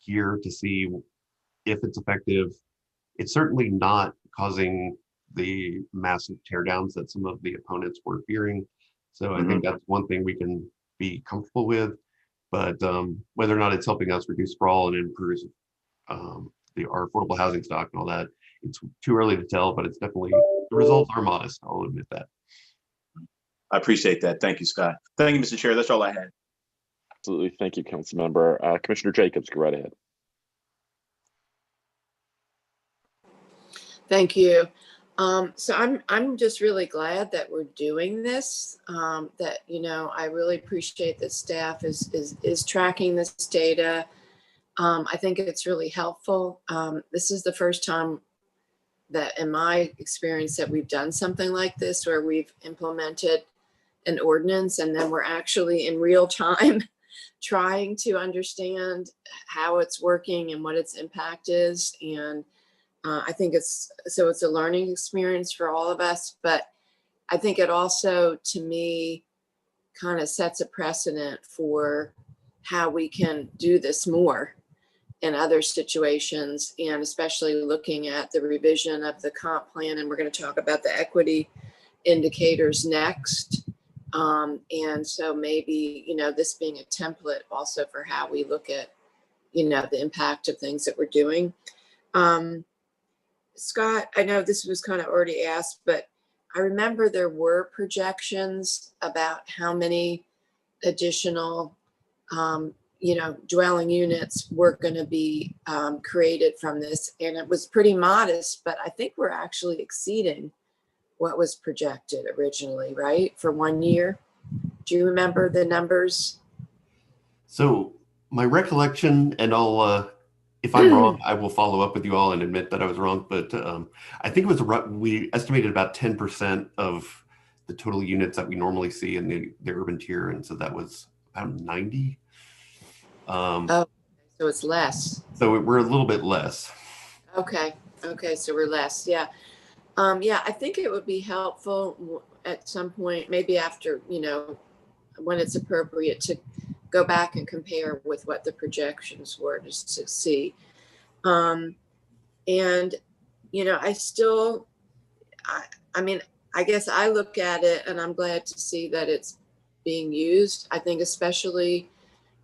year to see if it's effective. It's certainly not causing the massive teardowns that some of the opponents were fearing. So I think that's one thing we can be comfortable with. But whether or not it's helping us reduce sprawl and improve our affordable housing stock and all that, it's too early to tell, but it's definitely, the results are modest. I'll admit that. I appreciate that. Thank you, Scott. Thank you, Mr. Chair. That's all I had. Absolutely. Thank you, Council Member. Commissioner Jacobs, go right ahead. Thank you. So I'm just really glad that we're doing this. That, you know, I really appreciate that staff is tracking this data. I think it's really helpful. This is the first time that, in my experience, that we've done something like this, where we've implemented an ordinance and then we're actually in real time trying to understand how it's working and what its impact is. And I think it's a learning experience for all of us, but I think it also, to me, kind of sets a precedent for how we can do this more in other situations, and especially looking at the revision of the comp plan. And we're going to talk about the equity indicators next. And so maybe, you know, this being a template also for how we look at, you know, the impact of things that we're doing. Scott, I know this was kind of already asked, but I remember there were projections about how many additional, you know, dwelling units were going to be created from this. And it was pretty modest, but I think we're actually exceeding what was projected originally, right? For 1 year. Do you remember the numbers? So my recollection, and I'll, if I'm wrong, I will follow up with you all and admit that I was wrong. But I think it was we estimated about 10% of the total units that we normally see in the urban tier, and so that was about 90. Oh, so it's less. So we're a little bit less. Okay. Okay. So we're less. Yeah. Yeah. I think it would be helpful at some point, maybe after, you know, when it's appropriate, to go back and compare with what the projections were, just to see. And, you know, I mean, I guess I look at it and I'm glad to see that it's being used. I think especially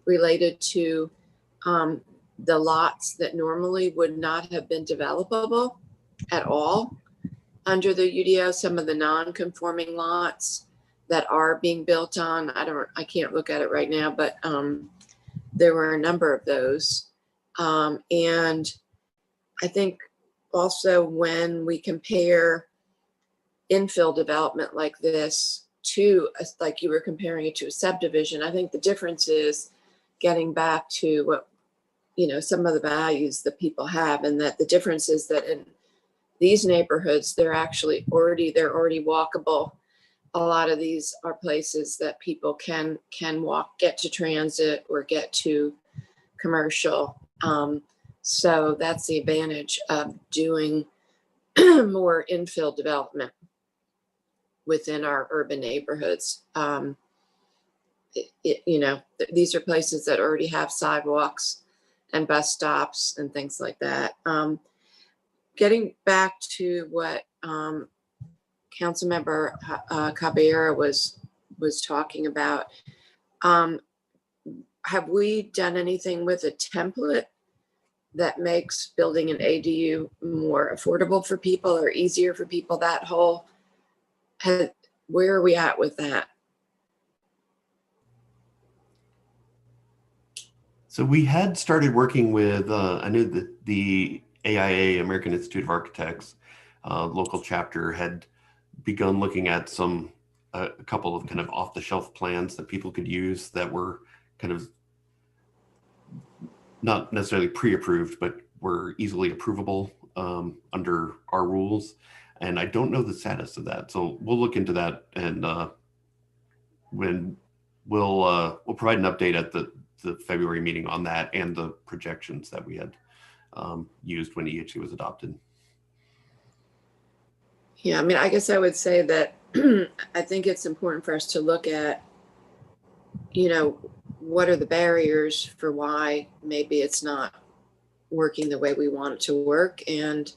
related to the lots that normally would not have been developable at all under the UDO, some of the non-conforming lots that are being built on. I can't look at it right now, but there were a number of those. And I think also when we compare infill development like this to, like you were comparing it to a subdivision, I think the difference is getting back to what, you know, some of the values that people have, and that the difference is that in these neighborhoods, they're already walkable. A lot of these are places that people can walk, get to transit or get to commercial. So that's the advantage of doing more infill development within our urban neighborhoods. You know, these are places that already have sidewalks and bus stops and things like that. Getting back to what Councilmember Caballero was talking about, have we done anything with a template that makes building an ADU more affordable for people or easier for people? That whole, where are we at with that? So we had started working with, I knew that the AIA, American Institute of Architects, local chapter, had begun looking at a couple of kind of off-the-shelf plans that people could use that were kind of not necessarily pre-approved, but were easily approvable under our rules. And I don't know the status of that. So we'll look into that, and when we'll provide an update at the February meeting on that and the projections that we had used when EHC was adopted. Yeah, I mean, I guess I would say that I think it's important for us to look at, you know, what are the barriers for why maybe it's not working the way we want it to work. And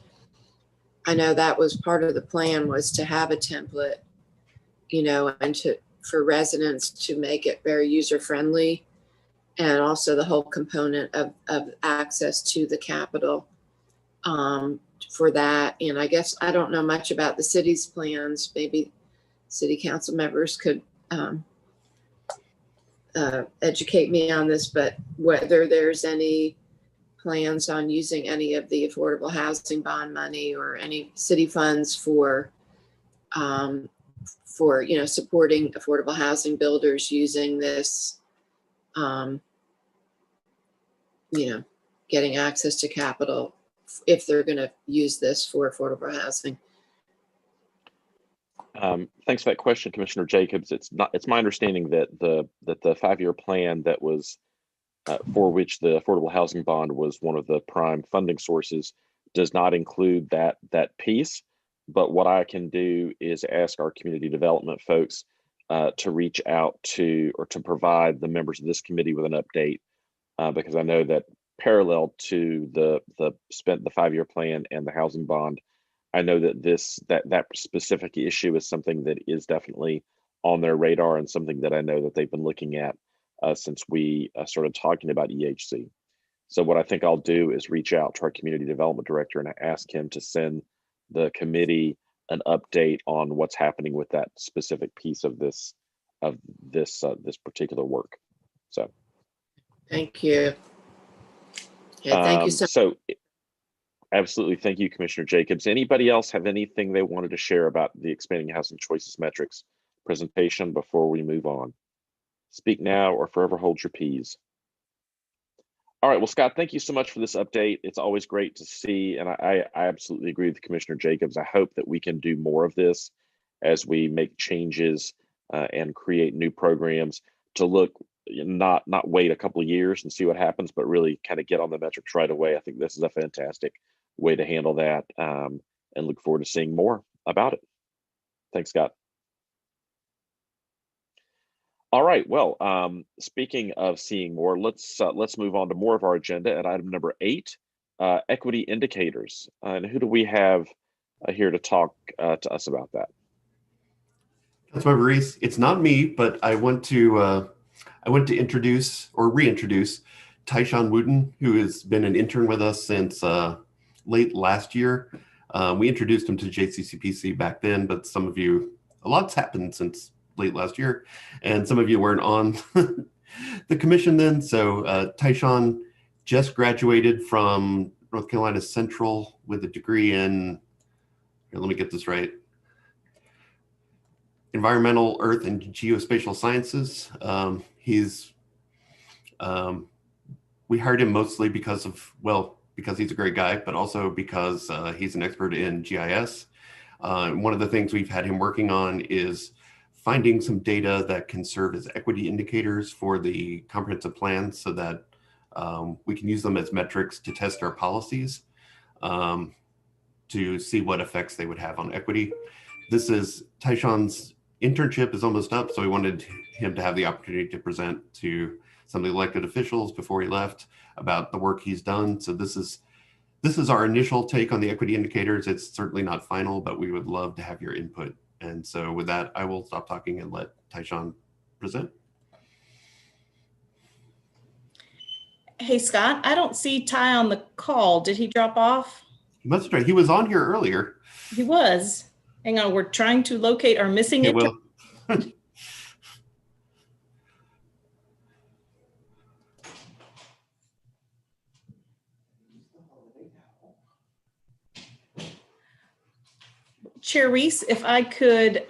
I know that was part of the plan, was to have a template, you know, and for residents to make it very user friendly, and also the whole component of access to the Capitol for that. And I guess I don't know much about the city's plans. Maybe city council members could educate me on this, but whether there's any plans on using any of the affordable housing bond money or any city funds for you know, supporting affordable housing builders using this, you know, getting access to capital if they're going to use this for affordable housing. Thanks for that question, Commissioner Jacobs. It's my understanding that the 5-year plan that was for which the affordable housing bond was one of the prime funding sources does not include that piece. But what I can do is ask our community development folks to reach out to, or to provide the members of this committee with an update, because I know that parallel to the 5-year plan and the housing bond, I know that that specific issue is something that is definitely on their radar, and something that I know that they've been looking at since we started talking about EHC. So what I think I'll do is reach out to our community development director and ask him to send the committee an update on what's happening with that specific piece of this particular work. So thank you. Yeah, thank you so absolutely, thank you, Commissioner Jacobs. Anybody else have anything they wanted to share about the Expanding Housing Choices Metrics presentation before we move on? Speak now or forever hold your peas. All right, well, Scott, thank you so much for this update. It's always great to see, and I absolutely agree with Commissioner Jacobs. I hope that we can do more of this as we make changes and create new programs to look, not wait a couple of years and see what happens, but really kind of get on the metrics right away. I think this is a fantastic way to handle that, and look forward to seeing more about it. Thanks, Scott. All right, well, speaking of seeing more, let's move on to more of our agenda at item number 8, equity indicators. And who do we have here to talk to us about that? Councilmember Reese, it's not me, but I want to introduce or reintroduce Tyshawn Wooten, who has been an intern with us since late last year. We introduced him to JCCPC back then, but some of you, a lot's happened since late last year, and some of you weren't on the commission then. So Tyshawn just graduated from North Carolina Central with a degree in, here, let me get this right, environmental, earth, and geospatial sciences. We hired him mostly because he's a great guy, but also because he's an expert in GIS. One of the things we've had him working on is finding some data that can serve as equity indicators for the comprehensive plan, so that we can use them as metrics to test our policies to see what effects they would have on equity. Tyshawn's internship is almost up, so we wanted him to have the opportunity to present to some of the elected officials before he left about the work he's done. So this is our initial take on the equity indicators. It's certainly not final, but we would love to have your input. And so with that, I will stop talking and let Tyshawn present. Hey, Scott, I don't see Ty on the call. Did he drop off? He must have. He was on here earlier. He was. Hang on, we're trying to locate our missing intern. Chair Reese, if I could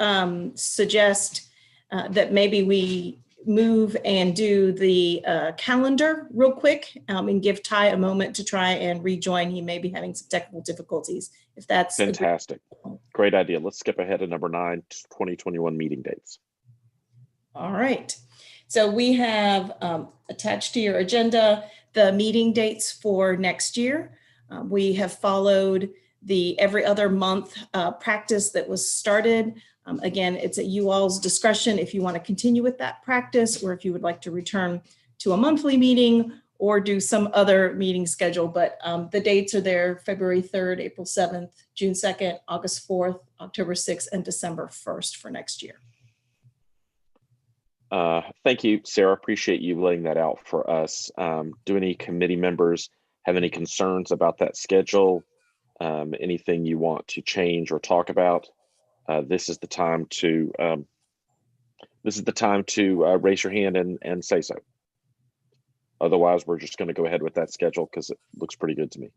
suggest that maybe we move and do the calendar real quick and give Ty a moment to try and rejoin. He may be having some technical difficulties. If that's fantastic. Great idea. Let's skip ahead to number 9, 2021 meeting dates. All right. So we have attached to your agenda the meeting dates for next year. We have followed the every other month practice that was started. Again, it's at you all's discretion if you want to continue with that practice or if you would like to return to a monthly meeting or do some other meeting schedule. But the dates are there: February 3rd, April 7th, June 2nd, August 4th, October 6th, and December 1st for next year. Thank you, Sarah. Appreciate you laying that out for us. Do any committee members have any concerns about that schedule? Anything you want to change or talk about? This is the time to raise your hand and say so. Otherwise, we're just going to go ahead with that schedule because it looks pretty good to me.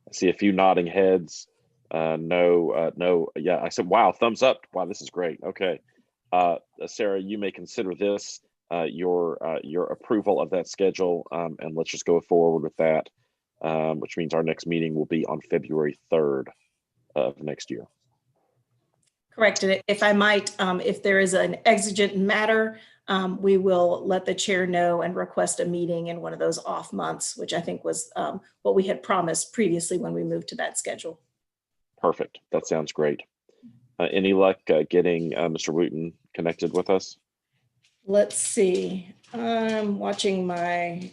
I see a few nodding heads. No. Yeah, I said, wow, thumbs up. Wow, this is great. Okay. Sarah, you may consider this your approval of that schedule, and let's just go forward with that, which means our next meeting will be on February 3rd of next year. Correct. And if I might, if there is an exigent matter, we will let the chair know and request a meeting in one of those off months, which I think was what we had promised previously when we moved to that schedule. Perfect. That sounds great. Any luck getting Mr. Wooten connected with us? Let's see. I'm watching my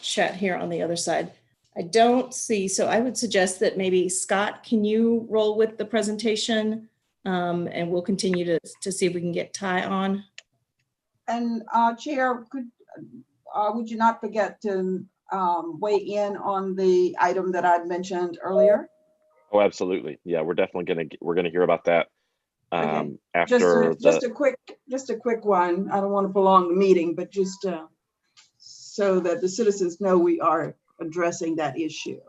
chat here on the other side. I don't see, so I would suggest that maybe Scott, can you roll with the presentation? And we'll continue to see if we can get Ty on. And Chair, would you not forget to weigh in on the item that I'd mentioned earlier? Oh, absolutely. Yeah, we're definitely gonna hear about that. Okay. After just a quick one. I don't want to prolong the meeting, but just so that the citizens know we are addressing that issue.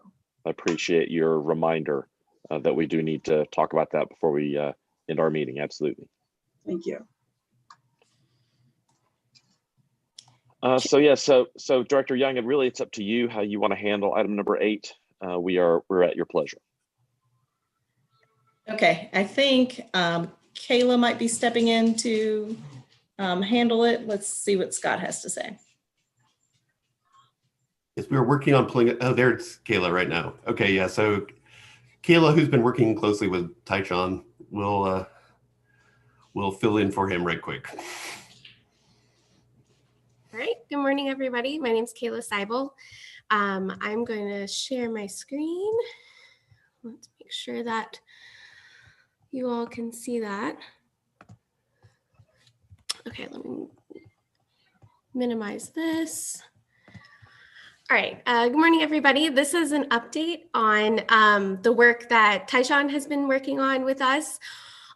I appreciate your reminder that we do need to talk about that before we end our meeting. Absolutely. Thank you. So Director Young, it's up to you how you want to handle item number 8. We're at your pleasure. Okay, I think Kayla might be stepping in to handle it. Let's see what Scott has to say. Yes, we were working on pulling it. Oh, there's Kayla right now. Okay, yeah. So Kayla, who's been working closely with Tychon, will fill in for him right quick. All right. Good morning, everybody. My name is Kayla Seibel. I'm going to share my screen. Let's make sure that you all can see that. Okay, let me minimize this. All right, good morning, everybody. This is an update on the work that Tychon has been working on with us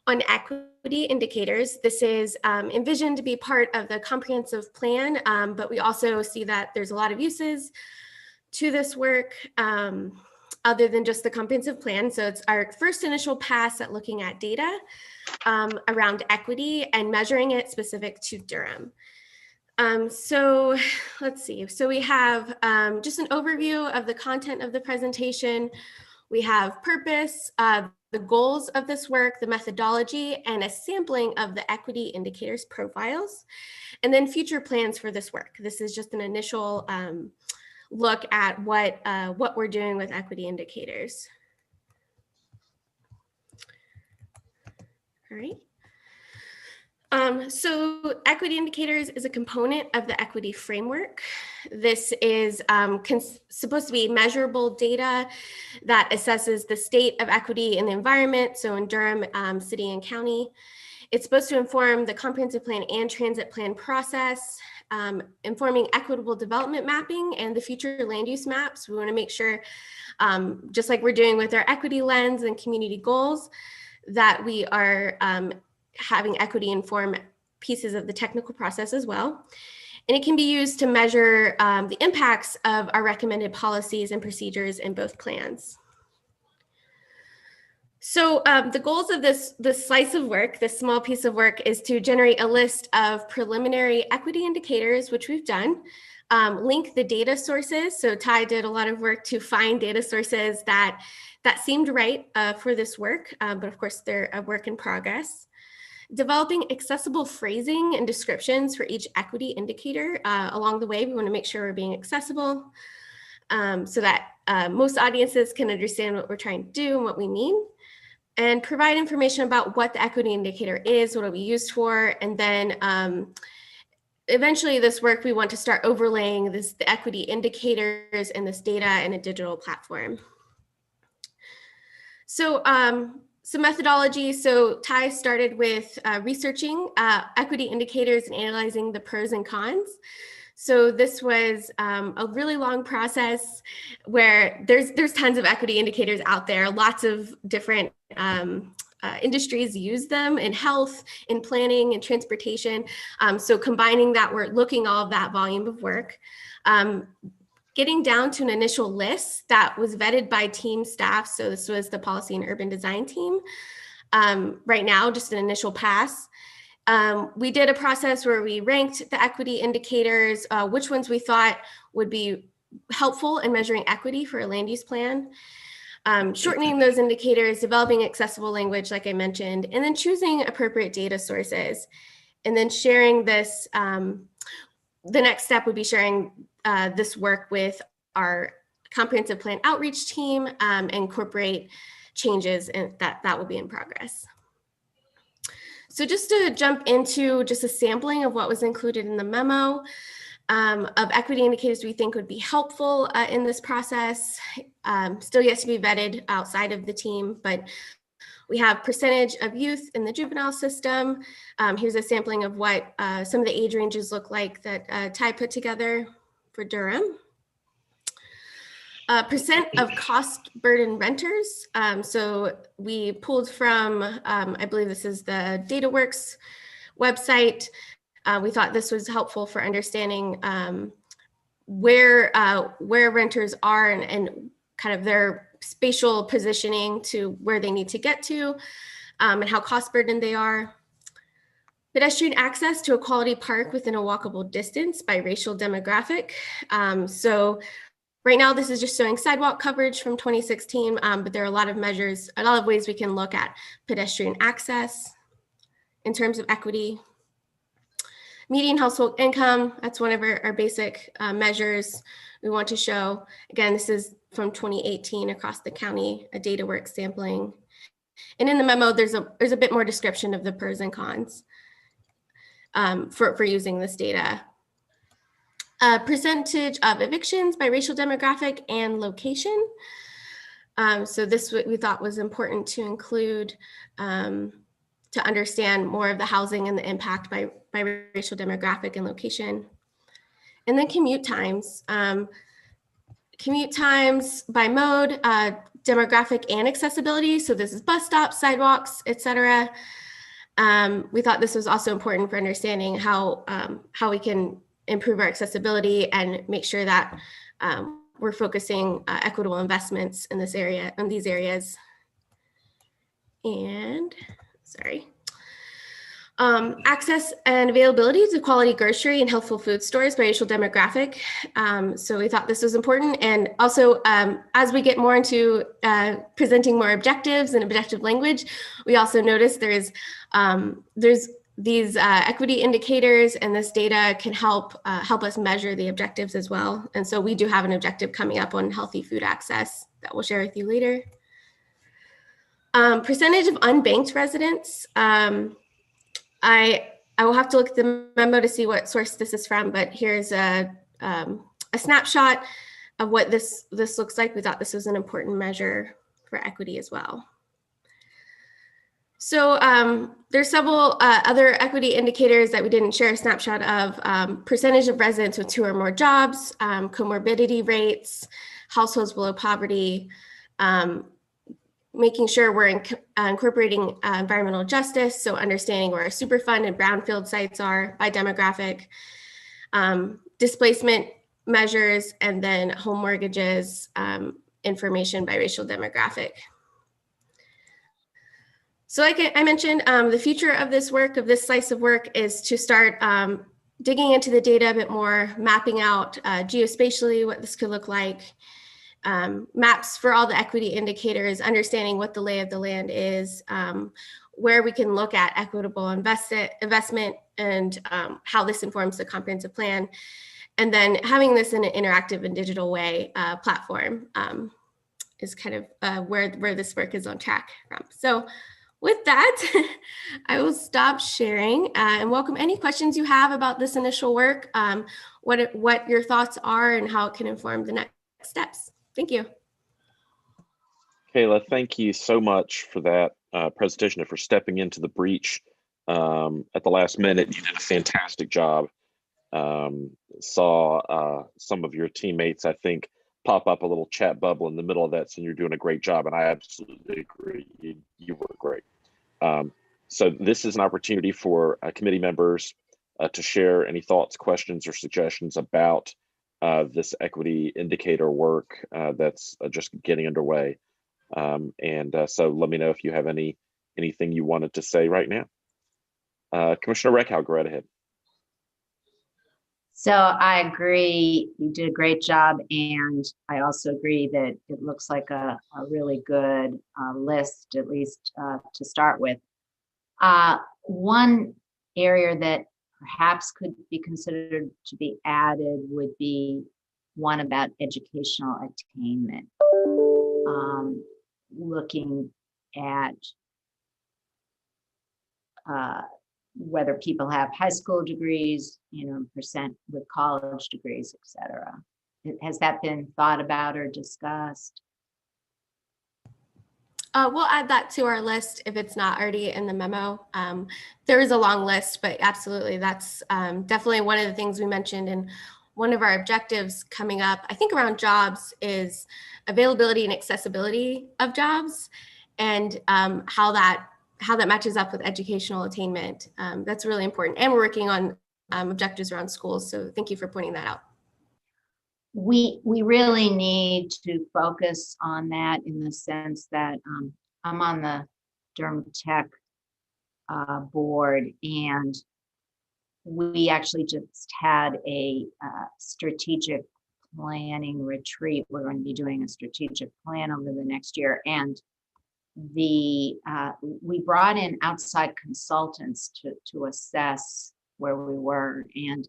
on equity indicators. This is envisioned to be part of the comprehensive plan, but we also see that there's a lot of uses to this work other than just the comprehensive plan. So it's our first initial pass at looking at data around equity and measuring it specific to Durham. So let's see. So we have just an overview of the content of the presentation. We have purpose, the goals of this work, the methodology, and a sampling of the equity indicators profiles, and then future plans for this work. This is just an initial look at what we're doing with equity indicators. All right. So equity indicators is a component of the equity framework. This is supposed to be measurable data that assesses the state of equity in the environment. So in Durham City and County, it's supposed to inform the comprehensive plan and transit plan process, informing equitable development mapping and the future land use maps. We want to make sure, just like we're doing with our equity lens and community goals, that we are having equity inform pieces of the technical process as well. And it can be used to measure the impacts of our recommended policies and procedures in both plans. So the goals of this slice of work, this small piece of work, is to generate a list of preliminary equity indicators, which we've done, link the data sources. So Ty did a lot of work to find data sources that seemed right for this work, but of course they're a work in progress. Developing accessible phrasing and descriptions for each equity indicator. Along the way, we want to make sure we're being accessible. so that most audiences can understand what we're trying to do and what we mean, and provide information about what the equity indicator is, what it'll be used for, and then eventually this work, we want to start overlaying the equity indicators and this data in a digital platform. So some methodology. So Ty started with researching equity indicators and analyzing the pros and cons. So this was a really long process where there's tons of equity indicators out there. Lots of different industries use them in health, in planning, and transportation. So combining that, we're looking all of that volume of work. Getting down to an initial list that was vetted by team staff. So this was the policy and urban design team. Right now, just an initial pass. We did a process where we ranked the equity indicators, which ones we thought would be helpful in measuring equity for a land use plan. Shortening those indicators, developing accessible language, like I mentioned, and then choosing appropriate data sources. And then sharing this, the next step would be sharing this work with our comprehensive plan outreach team and incorporate changes, and that will be in progress. So just to jump into just a sampling of what was included in the memo of equity indicators we think would be helpful in this process, still yet to be vetted outside of the team, but we have percentage of youth in the juvenile system. Here's a sampling of what some of the age ranges look like that Ty put together for Durham. Percent of cost burden renters. So we pulled from, I believe this is the DataWorks website. We thought this was helpful for understanding where renters are and kind of their spatial positioning to where they need to get to and how cost burdened they are. Pedestrian access to a quality park within a walkable distance by racial demographic. So right now, this is just showing sidewalk coverage from 2016, but there are a lot of measures, a lot of ways we can look at pedestrian access in terms of equity. Median household income, that's one of our basic measures we want to show. Again, this is from 2018 across the county, a DataWorks sampling. And in the memo, there's a bit more description of the pros and cons for using this data. Percentage of evictions by racial demographic and location. So this we thought was important to include to understand more of the housing and the impact by racial demographic and location. And then commute times. Commute times by mode, demographic and accessibility. So this is bus stops, sidewalks, etc. We thought this was also important for understanding how we can improve our accessibility and make sure that we're focusing equitable investments in this area, in these areas. And sorry. Access and availability to quality grocery and healthful food stores by racial demographic. So we thought this was important. And also, as we get more into presenting more objectives and objective language, we also noticed there's these equity indicators, and this data can help us measure the objectives as well. And so we do have an objective coming up on healthy food access that we'll share with you later. Percentage of unbanked residents. I will have to look at the memo to see what source this is from, but here's a snapshot of what this looks like. We thought this was an important measure for equity as well. So there's several other equity indicators that we didn't share a snapshot of. Percentage of residents with 2 or more jobs, comorbidity rates, households below poverty, making sure we're incorporating environmental justice, so understanding where our Superfund and brownfield sites are by demographic, displacement measures, and then home mortgages information by racial demographic. So like I mentioned, the future of this work, of this slice of work, is to start digging into the data a bit more, mapping out geospatially what this could look like, maps for all the equity indicators, understanding what the lay of the land is, where we can look at equitable investment and how this informs the comprehensive plan, And then having this in an interactive and digital way platform is kind of where this work is on track from. So with that, I will stop sharing and welcome any questions you have about this initial work, what your thoughts are and how it can inform the next steps. Thank you. Kayla, thank you so much for that presentation and for stepping into the breach at the last minute. You did a fantastic job. Saw some of your teammates, I think, pop up a little chat bubble in the middle of that, so you're doing a great job, and I absolutely agree. You were great. So this is an opportunity for committee members to share any thoughts, questions, or suggestions about this equity indicator work that's just getting underway. So let me know if you have anything you wanted to say right now. Commissioner Reckow, go right ahead. So I agree, you did a great job, and I also agree that it looks like a really good list, at least to start with. One area that perhaps could be considered to be added would be one about educational attainment. Looking at whether people have high school degrees, percent with college degrees, et cetera. Has that been thought about or discussed? We'll add that to our list if it's not already in the memo. There is a long list, but absolutely, that's definitely one of the things we mentioned. And one of our objectives coming up, I think, around jobs is availability and accessibility of jobs, and how that matches up with educational attainment. That's really important. And we're working on objectives around schools. So thank you for pointing that out. We really need to focus on that in the sense that I'm on the Durham Tech board, and we actually just had a strategic planning retreat. We're going to be doing a strategic plan over the next year, and we brought in outside consultants to assess where we were, and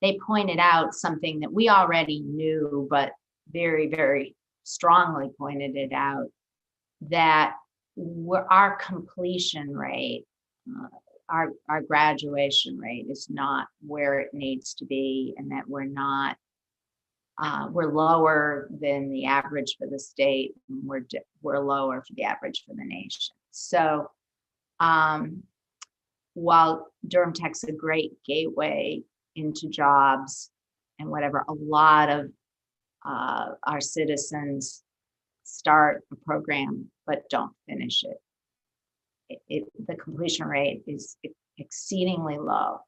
they pointed out something that we already knew, but very, very strongly pointed it out, that our completion rate, our graduation rate is not where it needs to be, and that we're lower than the average for the state, and we're lower for the average for the nation. So while Durham Tech's a great gateway into jobs and whatever, a lot of our citizens start a program but don't finish it. The completion rate is exceedingly low.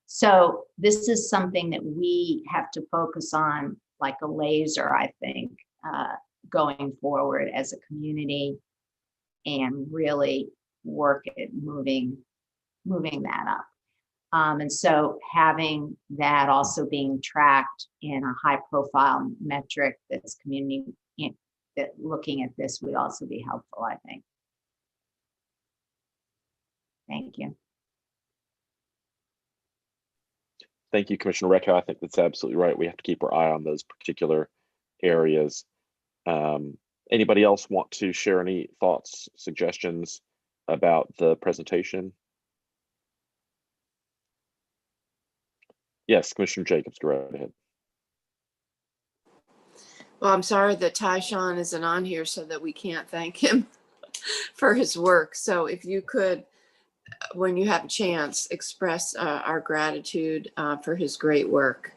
So this is something that we have to focus on like a laser, I think, going forward as a community, and really work at moving that up. And so having that also being tracked in a high profile metric that's community, that looking at this would also be helpful, I think. Thank you. Thank you, Commissioner Reckow. I think that's absolutely right. We have to keep our eye on those particular areas. Anybody else want to share any thoughts, suggestions about the presentation? Yes, Commissioner Jacobs, go right ahead. Well, I'm sorry that Tyshawn isn't on here so that we can't thank him for his work. So if you could, when you have a chance, express our gratitude for his great work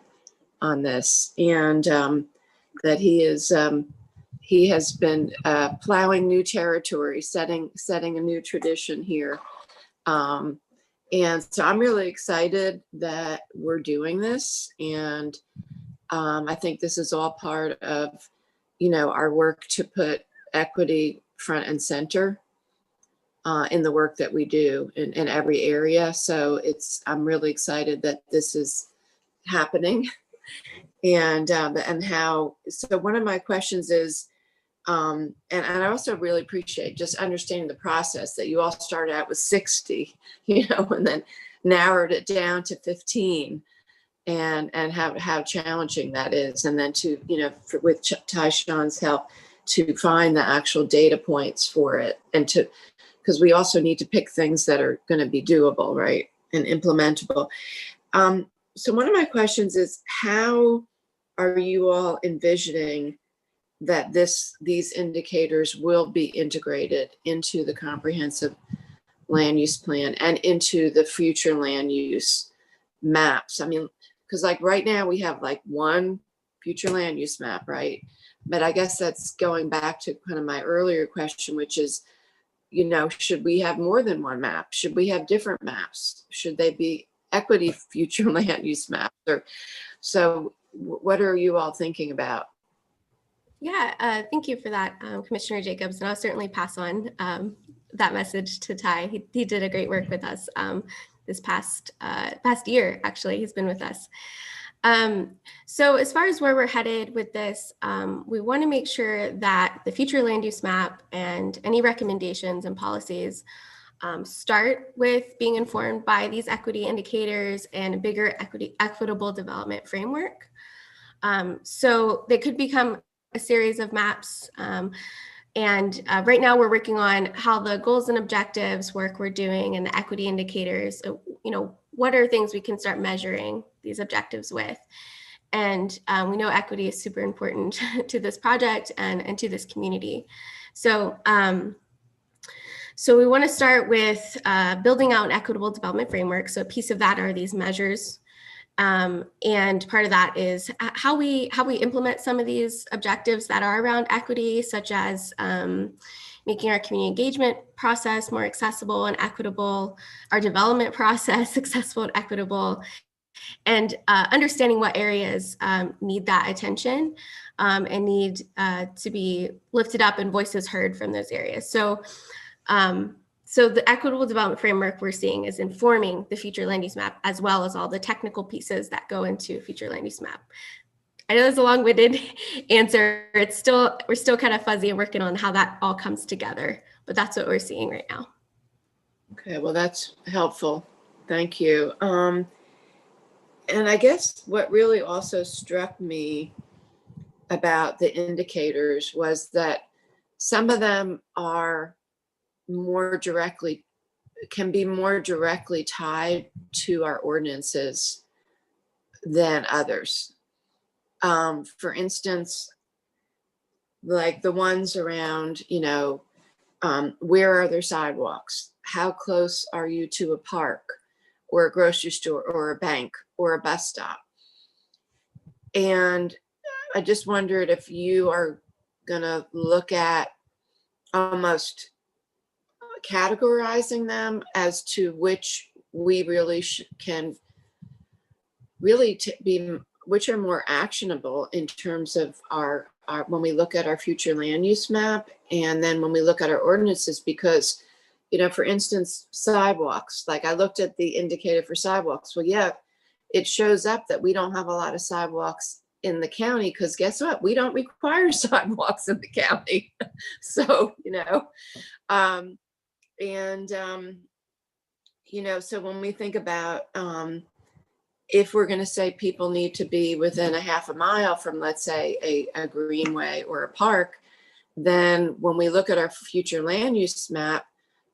on this, and that he has been plowing new territory, setting a new tradition here. And so I'm really excited that we're doing this. And I think this is all part of, our work to put equity front and center in the work that we do in every area. So I'm really excited that this is happening. And so one of my questions is, and I also really appreciate just understanding the process that you all started out with 60, and then narrowed it down to 15. and how challenging that is. And then to, with Tyshawn's help, to find the actual data points for it, and because we also need to pick things that are going to be doable, right, and implementable. So one of my questions is, how are you all envisioning that these indicators will be integrated into the comprehensive land use plan and into the future land use maps? I mean, because like right now we have like one future land use map, right? But I guess that's going back to kind of my earlier question, which is, should we have more than one map? Should we have different maps? Should they be equity future land use maps? So what are you all thinking about? Yeah, thank you for that, Commissioner Jacobs. And I'll certainly pass on that message to Ty. He did a great work with us this past year, actually. He's been with us. So as far as where we're headed with this, we want to make sure that the future land use map and any recommendations and policies start with being informed by these equity indicators and a bigger equitable development framework. So they could become a series of maps. And right now we're working on how the goals and objectives work we're doing and the equity indicators, what are things we can start measuring these objectives with. And we know equity is super important to this project and to this community. So, so we want to start with building out an equitable development framework. So a piece of that are these measures. And part of that is how we implement some of these objectives that are around equity, such as making our community engagement process more accessible and equitable, our development process accessible and equitable, and understanding what areas need that attention and need to be lifted up and voices heard from those areas. So so the equitable development framework we're seeing is informing the future land use map, as well as all the technical pieces that go into future land use map. I know that's a long-winded answer. We're still kind of fuzzy and working on how that all comes together, but that's what we're seeing right now. Okay, well, that's helpful. Thank you. And I guess what really also struck me about the indicators was that some of them can be more directly tied to our ordinances than others. For instance, like the ones around, where are there sidewalks? How close are you to a park or a grocery store or a bank or a bus stop? And I just wondered if you are gonna look at almost categorizing them as to which we really can really be, which are more actionable in terms of our when we look at our future land use map, and then when we look at our ordinances, because, for instance, sidewalks, like I looked at the indicator for sidewalks. Well, yeah, it shows up that we don't have a lot of sidewalks in the county, because guess what? We don't require sidewalks in the county. So, so when we think about if we're going to say people need to be within a half a mile from, let's say, a greenway or a park, then when we look at our future land use map,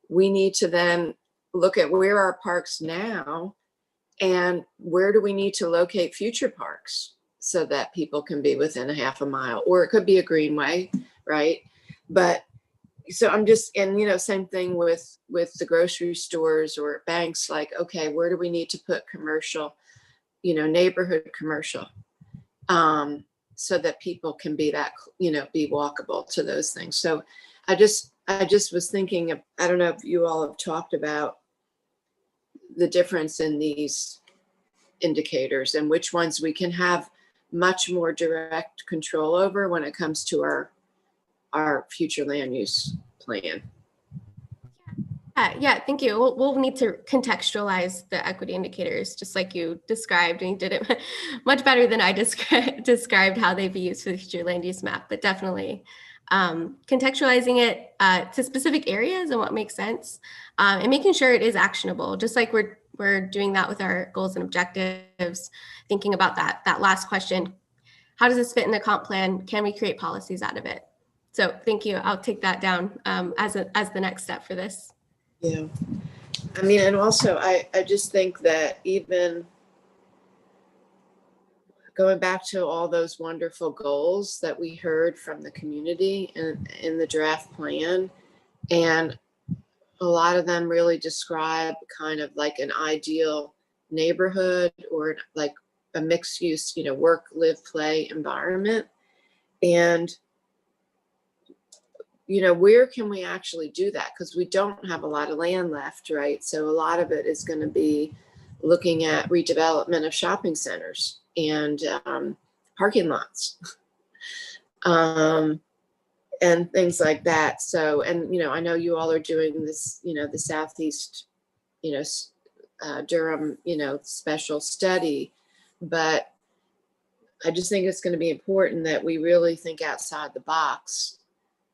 we need to then look at where are parks now and where do we need to locate future parks so that people can be within a half a mile, or it could be a greenway, right? But so I'm just, and same thing with the grocery stores or banks, like, okay, where do we need to put commercial, neighborhood commercial, so that people can be that, be walkable to those things. So I just was thinking of, I don't know if you all have talked about the difference in these indicators and which ones we can have much more direct control over when it comes to our future land use plan. Yeah, thank you. We'll need to contextualize the equity indicators, just like you described, and you did it much better than I described how they'd be used for the future land use map, but definitely contextualizing it to specific areas and what makes sense, and making sure it is actionable, just like we're we're doing that with our goals and objectives, thinking about that last question. How does this fit in the comp plan? Can we create policies out of it? So thank you. I'll take that down as the next step for this. Yeah. I mean, and also I just think that even going back to all those wonderful goals that we heard from the community in the draft plan, and a lot of them really describe kind of like an ideal neighborhood or like a mixed use, work, live, play environment. And, where can we actually do that? Because we don't have a lot of land left, right? So a lot of it is going to be looking at redevelopment of shopping centers and parking lots and things like that. So, and, I know you all are doing this, the Southeast, Durham, special study, but I just think it's going to be important that we really think outside the box.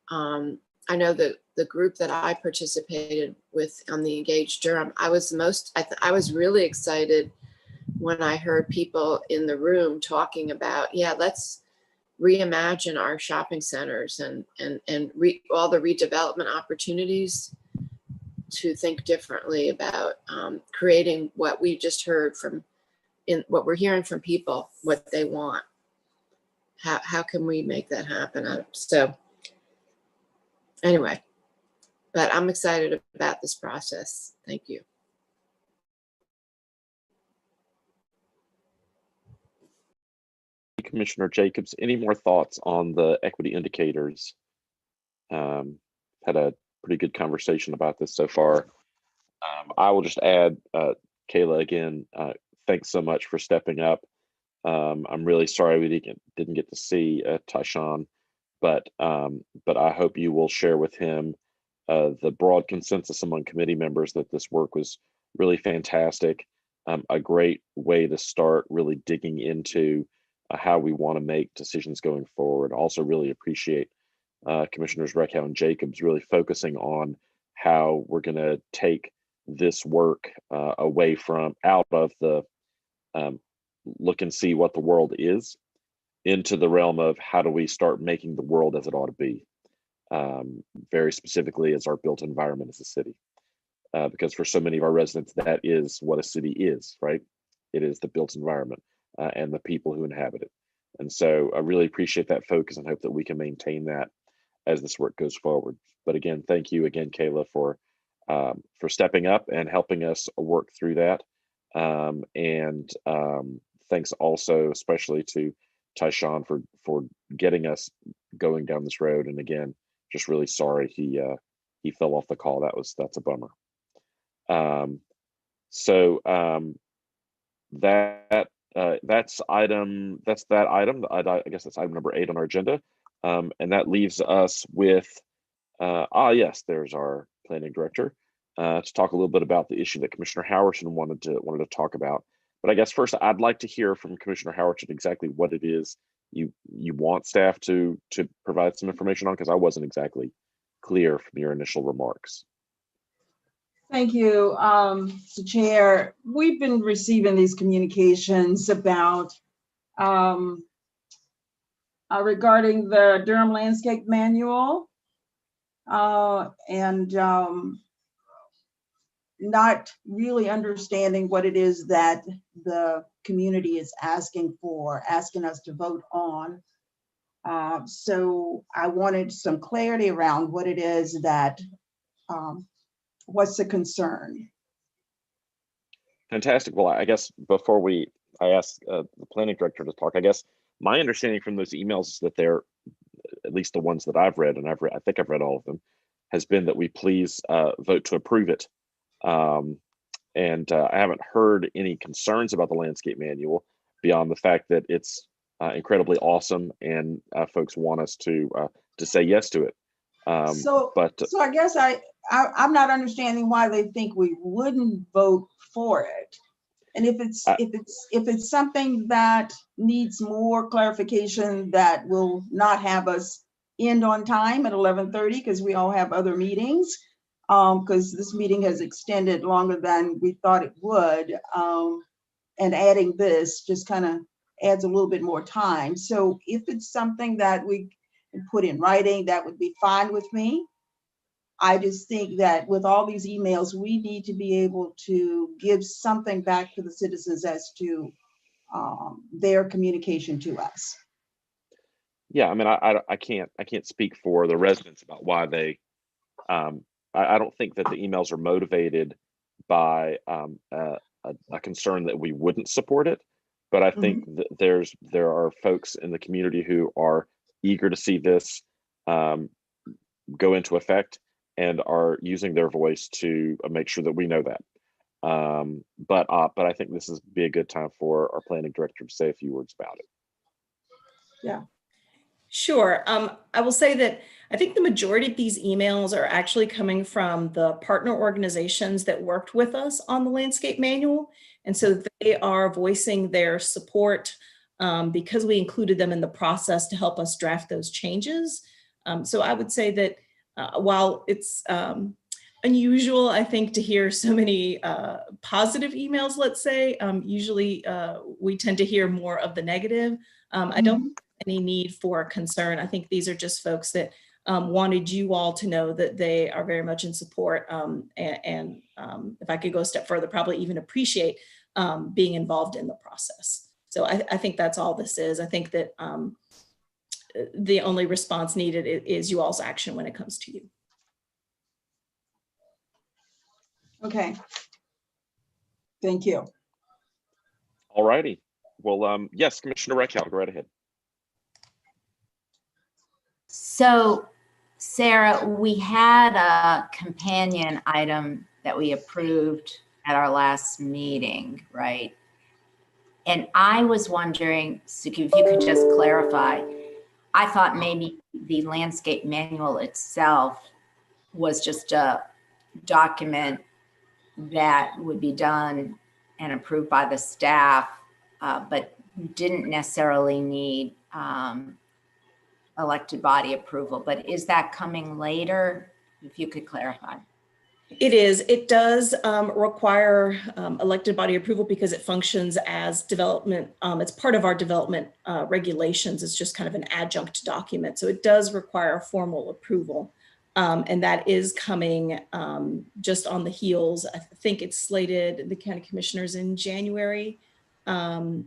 I know that the group that I participated with on the Engage Durham, I was really excited when I heard people in the room talking about, let's reimagine our shopping centers and all the redevelopment opportunities to think differently about creating what we just heard what we're hearing from people, what they want. How can we make that happen? So anyway, but I'm excited about this process. Thank you. Commissioner Jacobs, any more thoughts on the equity indicators? Had a pretty good conversation about this so far. I will just add, Kayla, again, thanks so much for stepping up. I'm really sorry we didn't get to see Tyshawn, but I hope you will share with him the broad consensus among committee members that this work was really fantastic, a great way to start really digging into how we want to make decisions going forward. Also really appreciate Commissioners Reckow and Jacobs really focusing on how we're going to take this work away from out of the look and see what the world is into the realm of how do we start making the world as it ought to be, very specifically as our built environment as a city. Because for so many of our residents, that is what a city is, right? It is the built environment and the people who inhabit it. And so I really appreciate that focus and hope that we can maintain that as this work goes forward. But again, thank you again, Kayla, for stepping up and helping us work through that. Thanks also especially to Tyshawn for getting us going down this road. And again, just really sorry he fell off the call. That's a bummer. That's that item. I guess that's item number 8 on our agenda. And that leaves us with, yes, there's our planning director to talk a little bit about the issue that Commissioner Howerton wanted to talk about. But I guess first I'd like to hear from Commissioner Howerton exactly what it is you want staff to provide some information on, because I wasn't exactly clear from your initial remarks. Thank you, Mr. Chair. We've been receiving these communications about regarding the Durham Landscape Manual and not really understanding what it is that the community is asking us to vote on. So I wanted some clarity around what it is that, what's the concern? Fantastic. Well, I guess before I ask the planning director to talk, I guess my understanding from those emails is that they're, at least the ones that I've read, and I think I've read all of them, has been that we please vote to approve it. I haven't heard any concerns about the landscape manual beyond the fact that it's incredibly awesome and folks want us to say yes to it. So I guess I'm not understanding why they think we wouldn't vote for it. And if it's something that needs more clarification that will not have us end on time at 11:30 because we all have other meetings, because this meeting has extended longer than we thought it would. And adding this just kind of adds a little bit more time. So if it's something that we can put in writing, that would be fine with me. I just think that with all these emails, we need to be able to give something back to the citizens as to their communication to us. Yeah, I mean, I can't speak for the residents about why they. I don't think that the emails are motivated by a concern that we wouldn't support it, but I think that there are folks in the community who are eager to see this go into effect and are using their voice to make sure that we know that. But I think this is be a good time for our planning director to say a few words about it. Yeah. Sure. I will say that I think the majority of these emails are actually coming from the partner organizations that worked with us on the landscape manual. And so they are voicing their support because we included them in the process to help us draft those changes. So I would say that while it's unusual, I think, to hear so many positive emails, let's say, usually we tend to hear more of the negative. I don't any need for concern. I think these are just folks that wanted you all to know that they are very much in support and if I could go a step further, probably even appreciate being involved in the process. So I think that's all this is. I think that the only response needed is you all's action when it comes to you. Okay. Thank you. All righty. Well, yes, Commissioner Reckow, go right ahead. So, Sarah, we had a companion item that we approved at our last meeting, right? And I was wondering, so if you could just clarify, I thought maybe the landscape manual itself was just a document that would be done and approved by the staff, but didn't necessarily need elected body approval. But is that coming later? If you could clarify. It is. It does require elected body approval because it functions as development. It's part of our development regulations. It's just kind of an adjunct document. So it does require formal approval. And that is coming just on the heels. I think it's slated, the county commissioners in January. And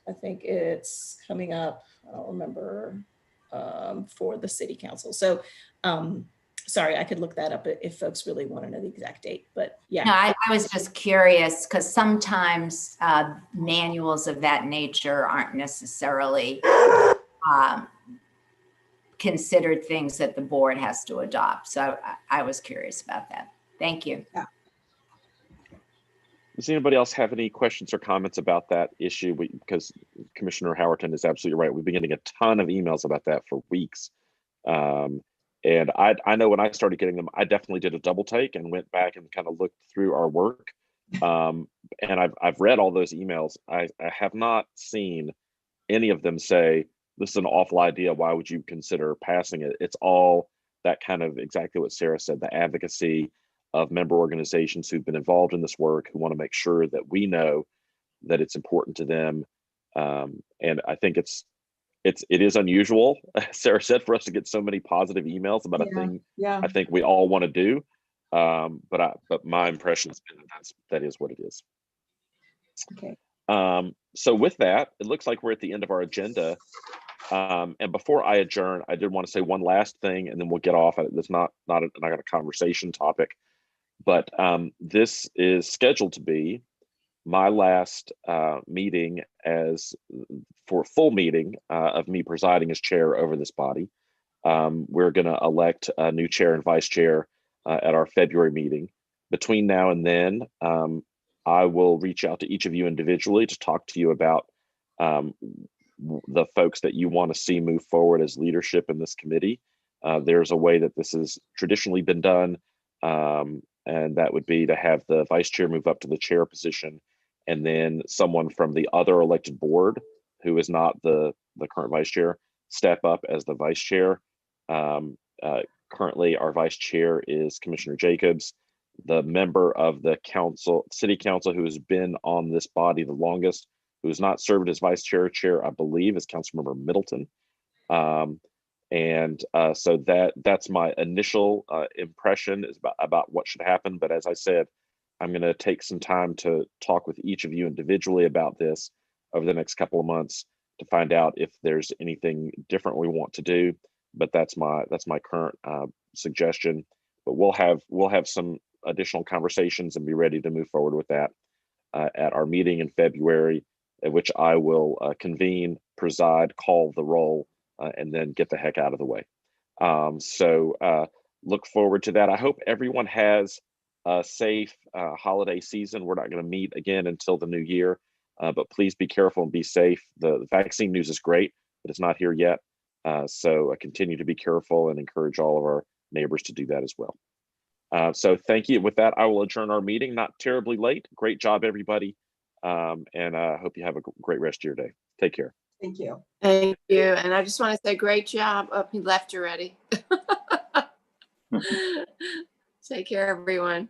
I think it's coming up, I don't remember, for the city council. So sorry, I could look that up if folks really want to know the exact date, but yeah. No, I was just curious because sometimes manuals of that nature aren't necessarily considered things that the board has to adopt. So I was curious about that. Thank you. Yeah. Does anybody else have any questions or comments about that issue? Because Commissioner Howerton is absolutely right. We've been getting a ton of emails about that for weeks. And I know when I started getting them, I definitely did a double take and went back and kind of looked through our work. And I've read all those emails. I have not seen any of them say, this is an awful idea. Why would you consider passing it? It's all that kind of exactly what Sarah said, the advocacy of member organizations who've been involved in this work, who want to make sure that we know that it's important to them. And I think it is unusual, Sarah said, for us to get so many positive emails about a thing I think we all want to do. But my impression has been that is what it is. Okay. So with that, it looks like we're at the end of our agenda. And before I adjourn, I did want to say one last thing, and then we'll get off. It's not a conversation topic, but this is scheduled to be my last meeting for a full meeting of me presiding as chair over this body. We're going to elect a new chair and vice chair at our February meeting. Between now and then, I will reach out to each of you individually to talk to you about the folks that you want to see move forward as leadership in this committee. There's a way that this has traditionally been done, and that would be to have the vice chair move up to the chair position, and then someone from the other elected board who is not the current vice chair step up as the vice chair. Currently, our vice chair is Commissioner Jacobs. The member of the council, city council, who has been on this body the longest, who has not served as vice chair, I believe, is Councilmember Middleton. So that's my initial impression is about what should happen. But as I said, I'm going to take some time to talk with each of you individually about this over the next couple of months to find out if there's anything different we want to do. But that's my current suggestion. But we'll have some additional conversations and be ready to move forward with that at our meeting in February, at which I will convene, preside, call the roll, and then get the heck out of the way. Look forward to that. I hope everyone has a safe holiday season. We're not going to meet again until the new year, but please be careful and be safe. The vaccine news is great, but it's not here yet. So continue to be careful and encourage all of our neighbors to do that as well. So thank you. With that, I will adjourn our meeting. Not terribly late. Great job, everybody. And I hope you have a great rest of your day. Take care. Thank you. Thank you. And I just want to say great job. Oh, he left already. Take care, everyone.